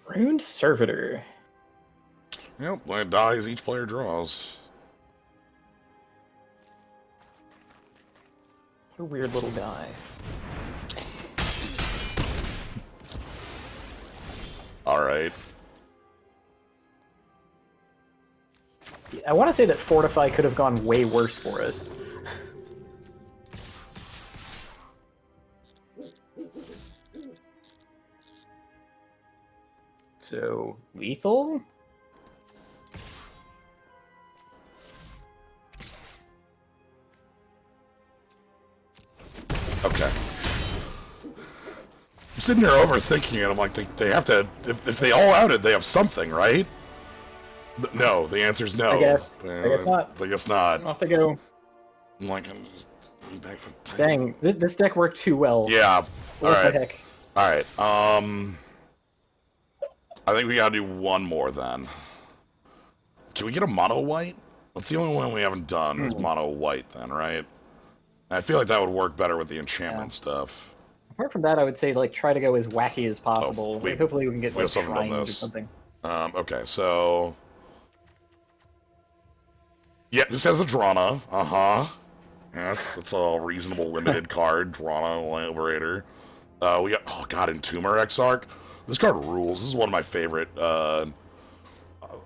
Runed Servitor. Yep, when it dies, each player draws. What a weird little guy. Alright. I want to say that Fortify could have gone way worse for us. So, lethal? Okay. sitting here overthinking it. I'm like, they have to. If they all outed, they have something, right? No, the answer's no. I guess not. I guess not. Off they go. I'm like, I'm just back to Dang, this deck worked too well. Yeah. What All right. the heck? All right. I think we gotta do one more then. Can we get a mono white? That's the only one we haven't done is mono white then, right? I feel like that would work better with the enchantment stuff. Apart from that, I would say like try to go as wacky as possible. Like, hopefully we can get like shrines or something. Okay, so yeah, this has a Drana. Yeah, that's a reasonable limited card. Drana Liberator. We got Entomber Exarch. This card rules. This is one of my favorite.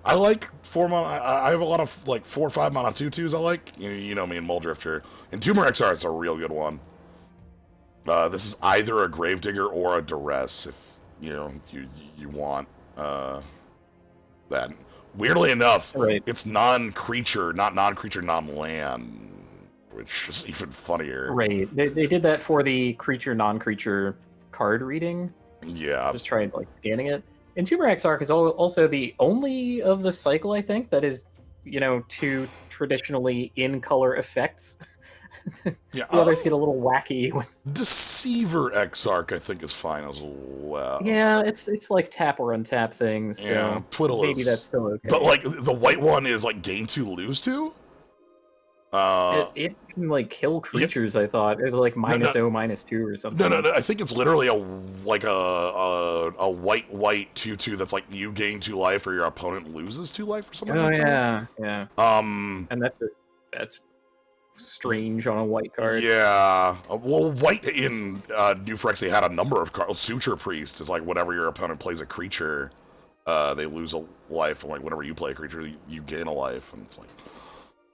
I like 4 mana. I have a lot of like 4 or 5 mana 2/2s. I like. You know me and Muldrifter. Entomber Exarch is a real good one. This is either a Gravedigger or a Duress if you want that. Weirdly enough, it's non-creature, not non-creature, non-land, which is even funnier. Right. They did that for the creature non-creature card reading. Yeah. Just tried like scanning it. Entomber Exarch is also the only of the cycle, I think, that is, 2 traditionally in-color effects. Yeah. The others get a little wacky. Deceiver Exarch, I think, is fine as well. Yeah, it's like tap or untap things. So yeah, Twiddle maybe that's still okay. But like the white one is like gain 2, lose 2. It can like kill creatures. Yeah. I thought it was like -0, -2 or something. No. I think it's literally a white 2/2 that's like you gain 2 life or your opponent loses 2 life or something. Oh like yeah. And that's strange on a white card. Yeah. Well, white in New Phyrexia had a number of cards. Suture Priest is like whenever your opponent plays a creature, they lose a life, and like whenever you play a creature, you gain a life, and it's like.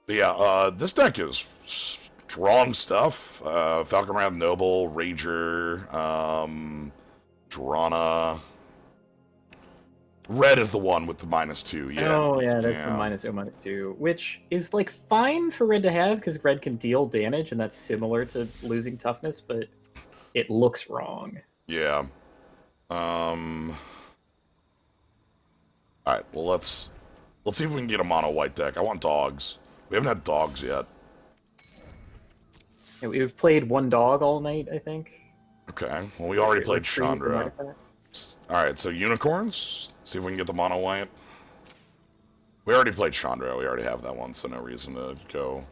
But yeah, this deck is strong stuff. Falconwrath Noble, Rager, Drana. Red is the one with the -2, yeah. Oh yeah, that's the -0, -2, which is like fine for red to have because red can deal damage, and that's similar to losing toughness, but it looks wrong. Yeah. Alright, well let's see if we can get a mono white deck. I want dogs. We haven't had dogs yet. Yeah, we've played one dog all night, I think. Okay. Well, we already played Chandra. Alright, so unicorns. See if we can get the mono white. We already played Chandra. We already have that one, so no reason to go.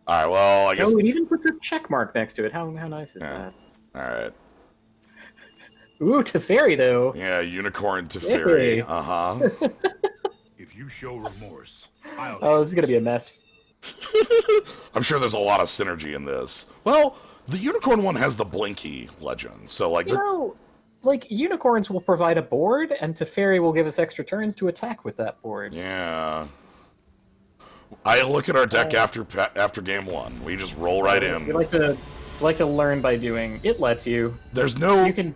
Alright, well, I guess... Oh, it even puts a check mark next to it. How nice is that? Alright. Ooh, Teferi, though. Yeah, unicorn Teferi. Hey. Uh-huh. If you show remorse, Oh, this is gonna be a mess. I'm sure there's a lot of synergy in this. Well, the unicorn one has the Blinky legend, so like... like, unicorns will provide a board, and Teferi will give us extra turns to attack with that board. Yeah. I look at our deck after game 1. We just roll right in. We like to learn by doing. It lets you. There's no... You can...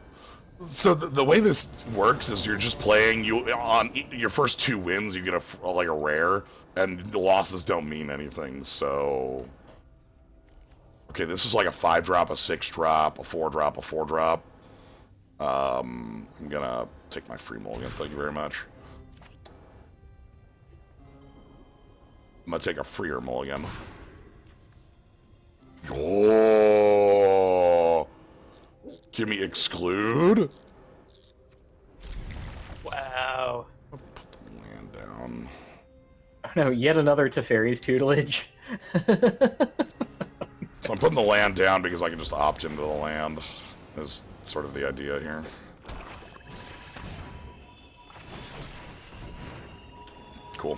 So the way this works is you're just playing, on your first 2 wins, you get a rare, and the losses don't mean anything, so... Okay, this is like a 5-drop, a 6-drop, a 4-drop, a 4-drop. I'm gonna take my free mulligan, thank you very much. I'm gonna take a freer mulligan. Oh! Give me exclude? Wow. Put the land down. Oh no, yet another Teferi's tutelage. So I'm putting the land down because I can just opt into the land, is sort of the idea here. Cool.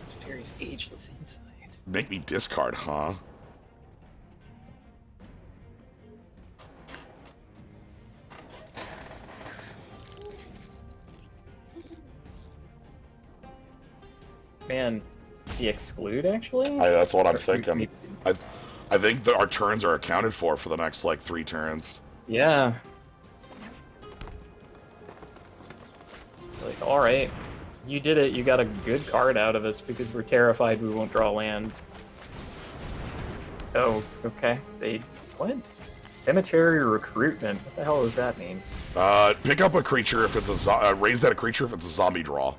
Teferi's ageless insight. Make me discard, huh? Man, the exclude actually? That's what I'm thinking. I think that our turns are accounted for the next like 3 turns. Yeah. like, all right, you did it. You got a good card out of us because we're terrified we won't draw lands. Oh, okay. What? Cemetery recruitment. What the hell does that mean? Pick up a creature if it's a raise that a creature if it's a zombie draw.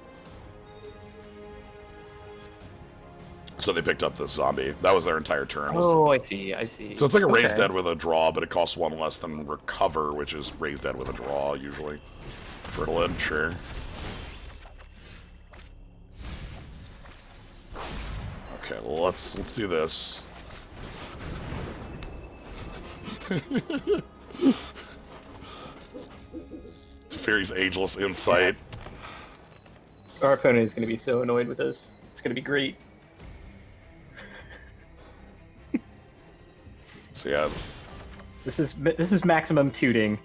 So they picked up this zombie. That was their entire turn. Oh, I see. I see. So it's like a raised dead with a draw, but it costs one less than recover, which is raised dead with a draw usually. Fertile End, sure. Okay, well, let's do this. Teferi's Ageless Insight. Our opponent is going to be so annoyed with this. It's going to be great. So yeah. This is maximum tooting.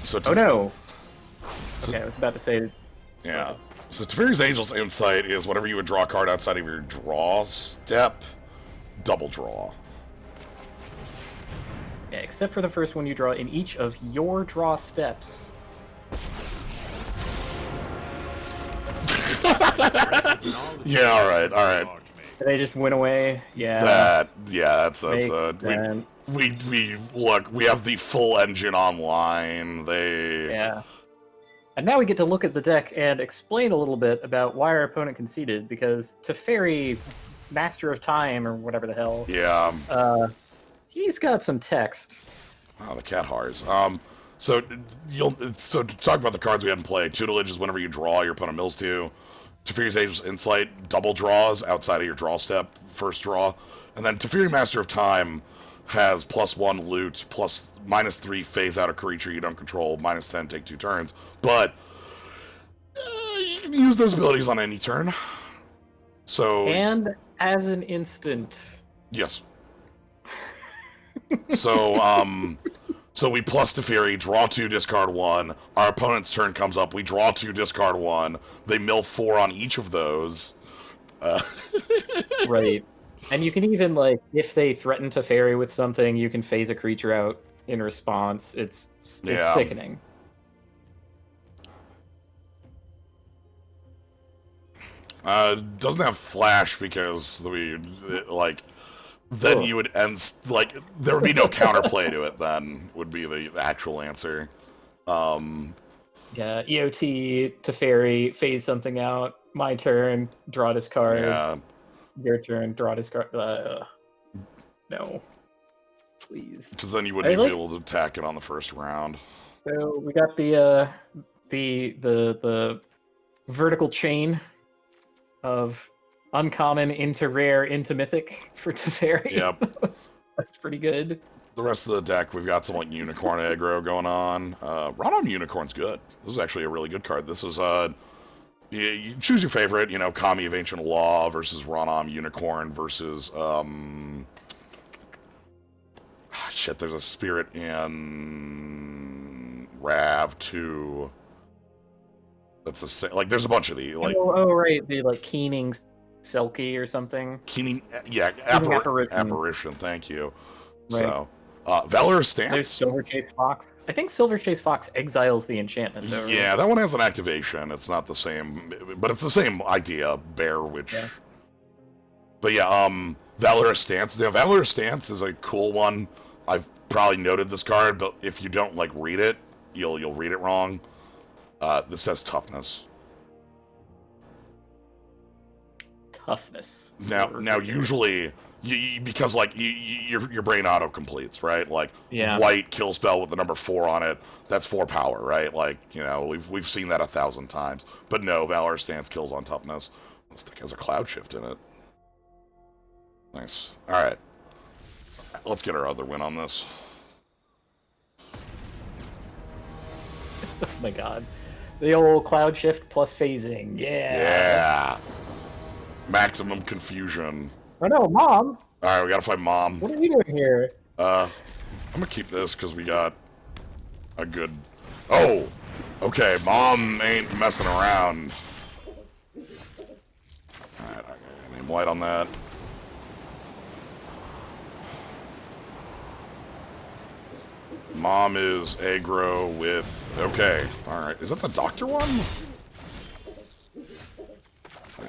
So Oh no. Okay, I was about to say. Yeah. So Teferi's Angel's Insight is whenever you would draw a card outside of your draw step, double draw. Yeah, except for the first one you draw in each of your draw steps. Yeah, all right. They just went away. Yeah. That's we have the full engine online. Yeah. And now we get to look at the deck and explain a little bit about why our opponent conceded, because Teferi, Master of Time, or whatever the hell. Yeah. He's got some text. Oh, the cat hearts. So to talk about the cards we had in play, tutelage is whenever you draw, your opponent mills two. Teferi's Ageless Insight, double draws outside of your draw step, first draw. And then Teferi Master of Time has +1 loot, plus -3 phase out a creature you don't control, -10 take 2 turns. But you can use those abilities on any turn. So And as an instant. yes. So so we plus Teferi, draw 2, discard 1. Our opponent's turn comes up, we draw 2, discard 1. They mill 4 on each of those. Right. And you can even, like, if they threaten Teferi with something, you can phase a creature out in response. It's sickening. Doesn't have flash because then you would end, there would be no counterplay to it then, would be the actual answer. Yeah, EOT, Teferi, phase something out, my turn, draw this card. Yeah. Your turn, draw this card. No. Please. Because then you wouldn't even be able to attack it on the first round. So we got the vertical chain of uncommon into rare into mythic for Teferi. Yep. That's pretty good. The rest of the deck, we've got some unicorn aggro going on. Ronom Unicorn's good. This is actually a really good card. This is you choose your favorite, Kami of Ancient Law versus Ronom Unicorn versus there's a spirit in Rav 2. That's the same. There's a bunch of these. Right, the Keening Selkie or something. Keening, Apparition. Thank you. Right. So, Valorous Stance. There's Silverchase Fox. I think Silverchase Fox exiles the enchantment, though. Yeah, that one has an activation. It's not the same, but it's the same idea. Bear Witch. Yeah. But yeah, Valorous Stance. Now, Valorous Stance is a cool one. I've probably noted this card, but if you don't read it, you'll read it wrong. This says toughness. Toughness. Now, usually, because your brain auto completes, right? White kill spell with the number 4 on it. That's 4 power, right? We've seen that 1,000 times. But no, Valor Stance kills on toughness. This deck has a Cloud Shift in it. Nice. All right, let's get our other win on this. Oh my god. The old Cloud Shift plus phasing. Yeah. Maximum confusion. Oh no, Mom! Alright, we gotta find Mom. What are you doing here? I'm gonna keep this because we got a good... Oh! Okay, Mom ain't messing around. Alright, I gotta name white on that. Mom is aggro with... Okay, alright. Is that the doctor one?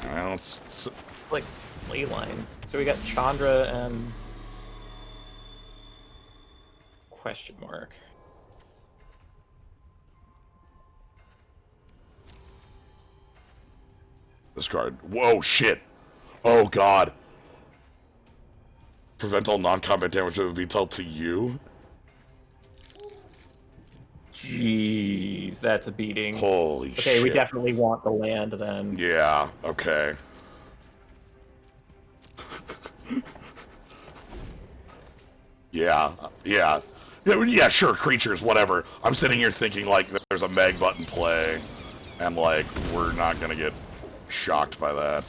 Well, it's Like ley lines. So we got Chandra and question mark. this card. Whoa, shit. Oh, God. Prevent all non-combat damage that would be dealt to you? Jeez, that's a beating. Holy shit. Okay, we definitely want the land then. Yeah, okay. Yeah, sure, creatures, whatever. I'm sitting here thinking, like, there's a mag button play, and, like, we're not gonna get shocked by that.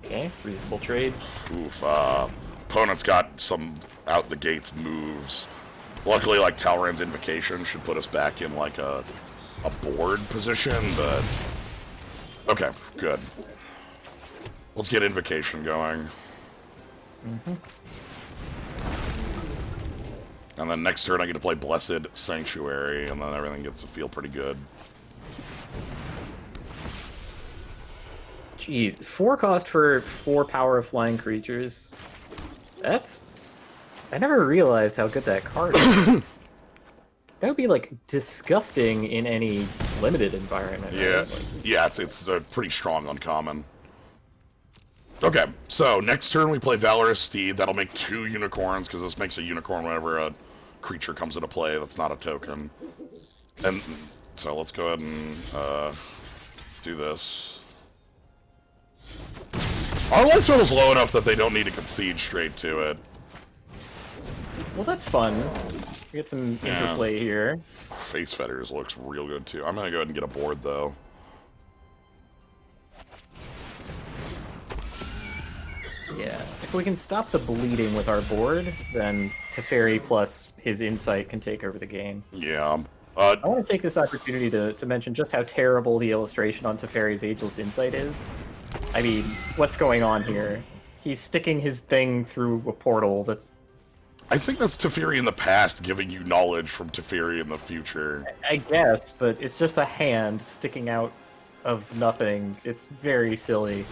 Okay, reasonable trade. Oof, opponent's got some out-the-gates moves. Luckily, like, Talrand's Invocation should put us back in, like, a board position, but... Okay, good. Let's get Invocation going. And then next turn I get to play Blessed Sanctuary, and then everything gets to feel pretty good. Jeez, 4 cost for 4 power of flying creatures. That's... I never realized how good that card is. That would be, like, disgusting in any limited environment. Yeah, Right? Like, yeah, it's a pretty strong uncommon. Okay, so next turn we play Valorous Steed. That'll make 2 unicorns, because this makes a unicorn whenever a creature comes into play that's not a token. And so let's go ahead and do this. Our life total's low enough that they don't need to concede straight to it. well, that's fun. We get some interplay here. Face Fetters looks real good too. I'm gonna go ahead and get a board though. Yeah, if we can stop the bleeding with our board, then Teferi plus his insight can take over the game. Yeah. I want to take this opportunity to mention just how terrible the illustration on Teferi's Ageless Insight is. I mean, what's going on here? He's sticking his thing through a portal that's... I think that's Teferi in the past giving you knowledge from Teferi in the future. I guess, but it's just a hand sticking out of nothing. It's very silly.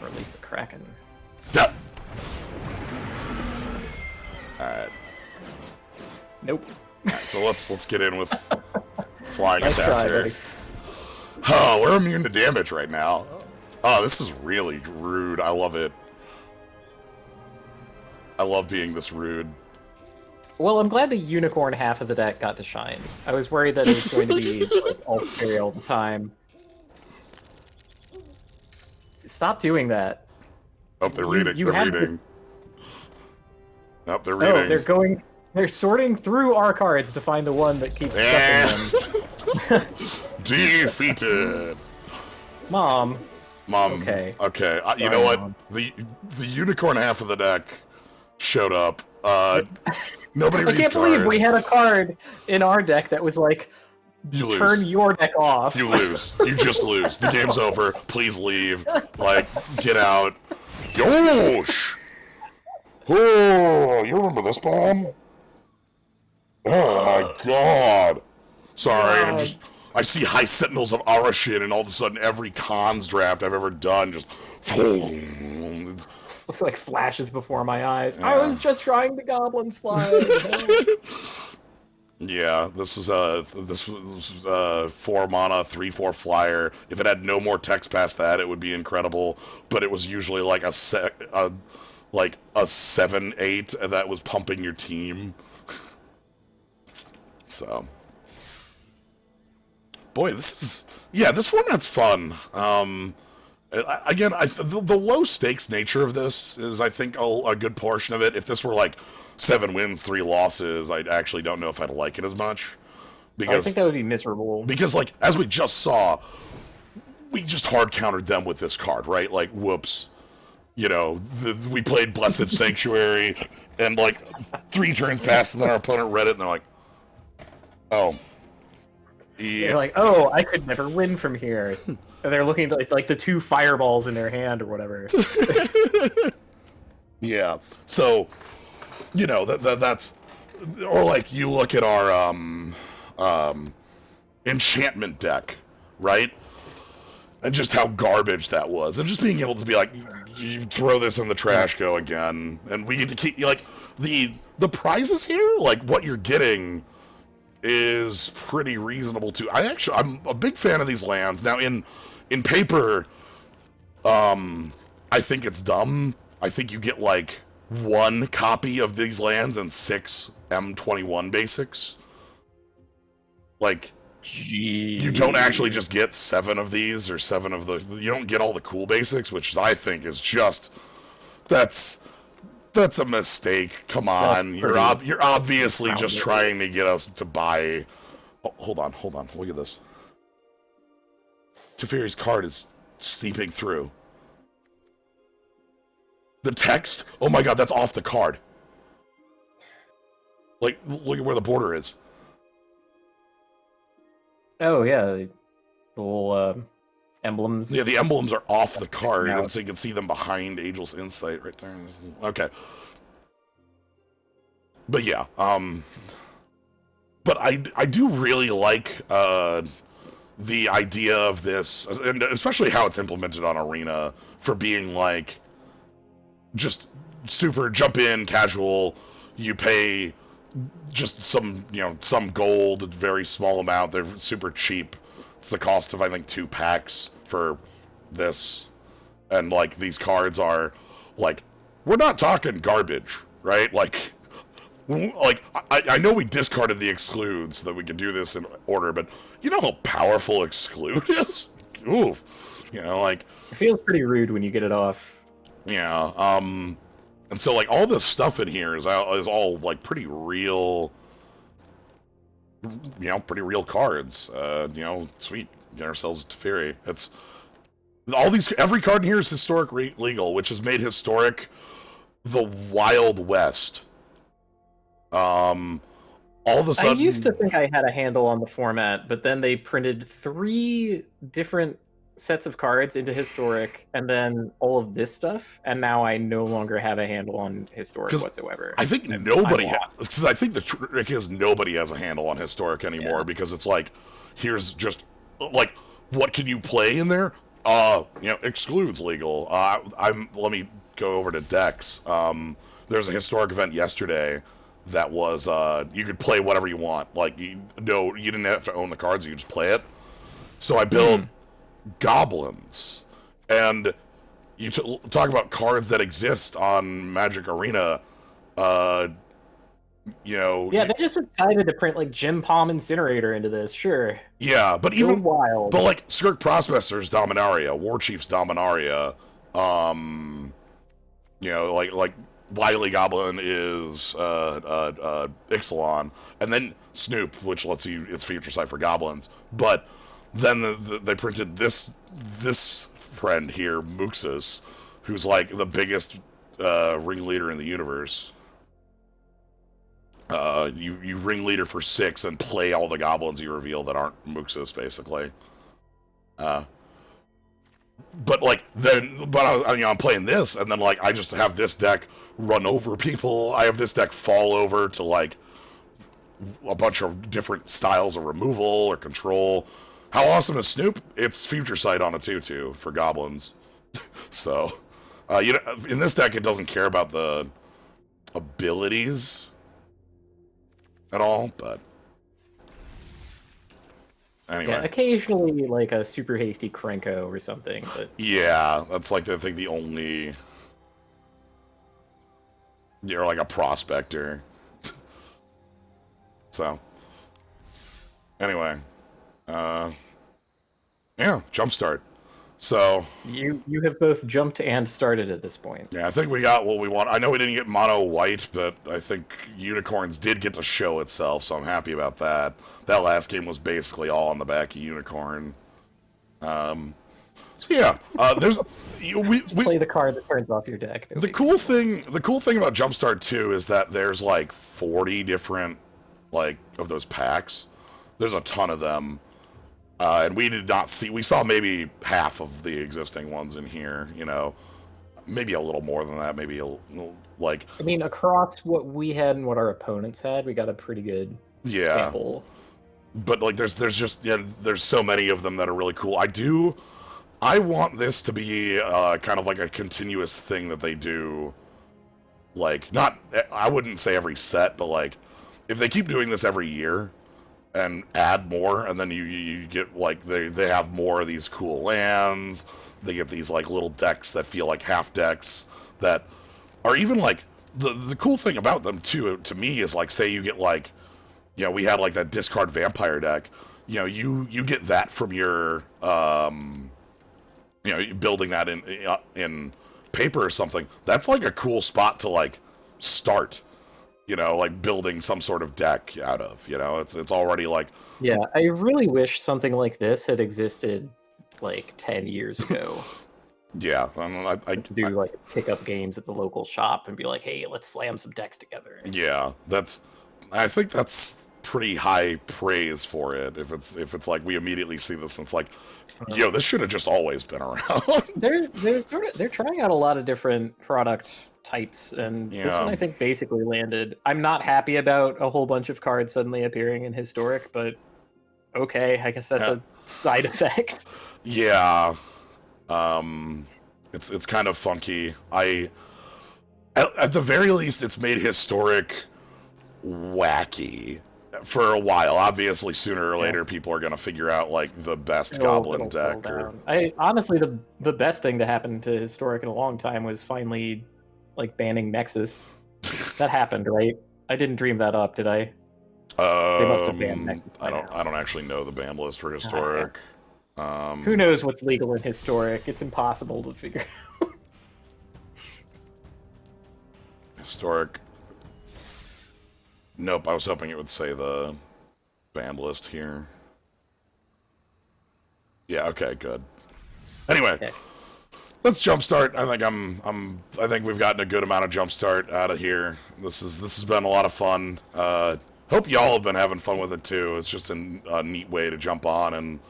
Or at least the Kraken. Duh. Alright. Nope. Alright, so let's get in with flying Nice attack try, here. buddy. Oh, we're immune to damage right now. Oh, this is really rude. I love it. I love being this rude. Well, I'm glad the unicorn half of the deck got to shine. I was worried that it was going to be like, all fairy all the time. Stop doing that. Oh, they're reading. you They're have to- reading. Nope, they're reading. Oh, they're sorting through our cards to find the one that keeps stuffing them. Defeated. Mom. Mom. Okay. Okay. You Sorry, know what? Mom. The unicorn half of the deck showed up. Nobody I reads can't believe we cards. had a card in our deck that was like, You lose. turn your deck off. You lose. You just lose. The game's over. Please leave. Like, get out. Yosh! Oh, you remember this bomb? Oh my god. Sorry, God. I see High Sentinels of Arashin, and all of a sudden every cons draft I've ever done just... It's- It's like flashes before my eyes. Yeah. I was just trying the goblin slide. Yeah, this was 4 mana, 3/4 flyer. If it had no more text past that, it would be incredible. But it was usually like a 7/8 that was pumping your team. So, boy, this format's fun. Again, the low stakes nature of this is, I think, a good portion of it. If this were like 7 wins, 3 losses, I actually don't know if I'd like it as much. I Because, think that would be miserable. because like, as we just saw, we just hard countered them with this card, right? Like, whoops. You know, we played Blessed Sanctuary, and like 3 turns passed, and then our opponent read it, and they're like, oh. They're Yeah. like, oh, I could never win from here. And they're looking at like the 2 fireballs in their hand or whatever. Yeah. So, you know, that's, or like you look at our enchantment deck, right? And just how garbage that was. And just being able to be like, you throw this in the trash, go again. And we get to keep, like, the prizes here, like, what you're getting is pretty reasonable, too. I'm a big fan of these lands. Now, in paper, I think it's dumb. I think you get, like, 1 copy of these lands and 6 M21 basics. Like, you don't actually just get 7 of these or 7 of the... You don't get all the cool basics, which I think is just... That's a mistake. Come on. You're obviously just trying to get us to buy... Oh, hold on. Look at this. Teferi's card is seeping through. The text? Oh my god, that's off the card. Like, look at where the border is. Oh, yeah. The little emblems. Yeah, the emblems are off the card, and so you can see them behind Angel's Insight right there. Okay. But yeah, but I do really like the idea of this, and especially how it's implemented on Arena, for being like just super jump in, casual. You pay just some gold, a very small amount. They're super cheap. It's the cost of, I think, 2 packs for this. And, like, these cards are, like, we're not talking garbage, right? Like, I know we discarded the exclude so that we could do this in order, but you know how powerful exclude is? Oof. You know, like... It feels pretty rude when you get it off. Yeah, and so, like, all this stuff in here is all, like, pretty real... You know, pretty real cards. You know, sweet. Get ourselves Teferi. It's... Every card in here is historic legal, which has made historic the Wild West. All of a sudden... I used to think I had a handle on the format, but then they printed 3 different sets of cards into historic, and then all of this stuff, and now I no longer have a handle on historic whatsoever. I think nobody has, because I think the trick is nobody has a handle on historic anymore, because it's like, here's just, like, what can you play in there? You know, excludes legal. Let me go over to decks. There's a historic event yesterday that was, you could play whatever you want. Like, you didn't have to own the cards, you could just play it. So I built goblins, and you talk about cards that exist on Magic Arena. You know, yeah, they just decided to print like Jim Palm Incinerator into this. Sure. Yeah, but even wild. But like Skirk Prospector's Dominaria, War Chief's Dominaria. You know, like Wily Goblin is Ixalan, and then Snoop, which lets you its feature site for goblins, but. Then they printed this friend here, Muxus, who's like the biggest ringleader in the universe. You ringleader for 6 and play all the goblins you reveal that aren't Muxus, basically. But like I'm playing this, and then like I just have this deck run over people. I have this deck fall over to like a bunch of different styles of removal or control. How awesome is Snoop? It's future sight on a 2/2 for goblins. So, you know, in this deck, it doesn't care about the abilities at all, but anyway. Yeah, occasionally, like a super hasty Krenko or something, but... Yeah, that's like, I think, the only... You're like a prospector. So, anyway. Yeah, Jumpstart. So you have both jumped and started at this point. Yeah, I think we got what we want. I know we didn't get mono white, but I think Unicorns did get to show itself, so I'm happy about that. That last game was basically all on the back of Unicorn. So yeah, there's we play the card that turns off your deck. The cool thing about Jumpstart 2 is that there's like 40 different like of those packs. There's a ton of them. And we did not see, we saw maybe half of the existing ones in here, you know, maybe a little more than that, maybe like... I mean, across what we had and what our opponents had, we got a pretty good sample. but like there's just there's so many of them that are really cool. I want this to be kind of like a continuous thing that they do. Like, not, I wouldn't say every set, but like, if they keep doing this every year and add more, and then you get like they have more of these cool lands. They get these like little decks that feel like half decks that are even like the cool thing about them too to me is like, say you get like, we had like that discard vampire deck. You get that from your building that in paper or something. That's like a cool spot to like start, like building some sort of deck out of. It's already like, Yeah, I really wish something like this had existed like 10 years ago. yeah. I To do like pick up games at the local shop and be like, hey, let's slam some decks together. yeah, I think that's pretty high praise for it. If it's like we immediately see this and it's like, this should have just always been around. They're trying out a lot of different product types, and this one I think basically landed. I'm not happy about a whole bunch of cards suddenly appearing in Historic, but okay, I guess that's a side effect. Yeah, it's kind of funky. At the very least, it's made Historic wacky for a while. Obviously, sooner or later, people are gonna figure out like the best Goblin deck. I honestly, the best thing to happen to Historic in a long time was finally like banning Nexus. That happened, right? I didn't dream that up, did I? They must have banned Nexus. I don't actually know the ban list for Historic. Who knows what's legal in Historic? It's impossible to figure out. Historic. Nope, I was hoping it would say the ban list here. Yeah, okay, good. Anyway, Okay. Let's jumpstart. I think we've gotten a good amount of jumpstart out of here. This has been a lot of fun. Hope y'all have been having fun with it too. It's just a neat way to jump on and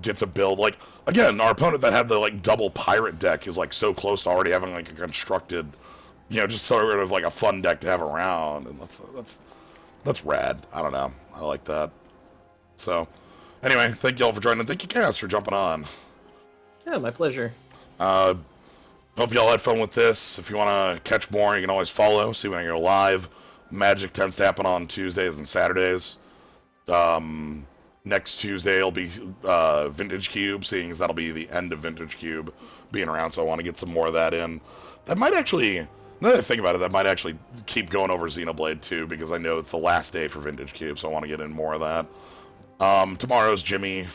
get to build. Like, again, our opponent that had the like double pirate deck is like so close to already having like a constructed, just sort of like a fun deck to have around, and that's rad. I don't know. I like that. So, anyway, thank y'all for joining. Thank you, Kaz, for jumping on. Yeah, my pleasure. Hope y'all had fun with this. If you want to catch more, you can always follow, see when I go live. Magic tends to happen on Tuesdays and Saturdays. Next Tuesday will be Vintage Cube, seeing as that'll be the end of Vintage Cube being around, so I want to get some more of that in. That might actually, now that I think about it, that might actually keep going over Xenoblade too, because I know it's the last day for Vintage Cube, so I want to get in more of that. Tomorrow's Jimmy.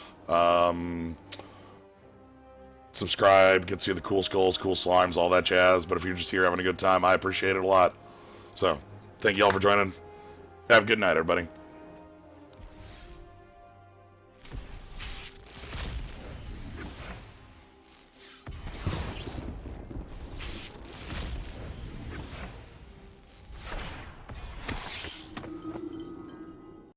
Subscribe, gets you the cool skulls, cool slimes, all that jazz. But if you're just here having a good time, I appreciate it a lot. So, thank you all for joining. Have a good night, everybody.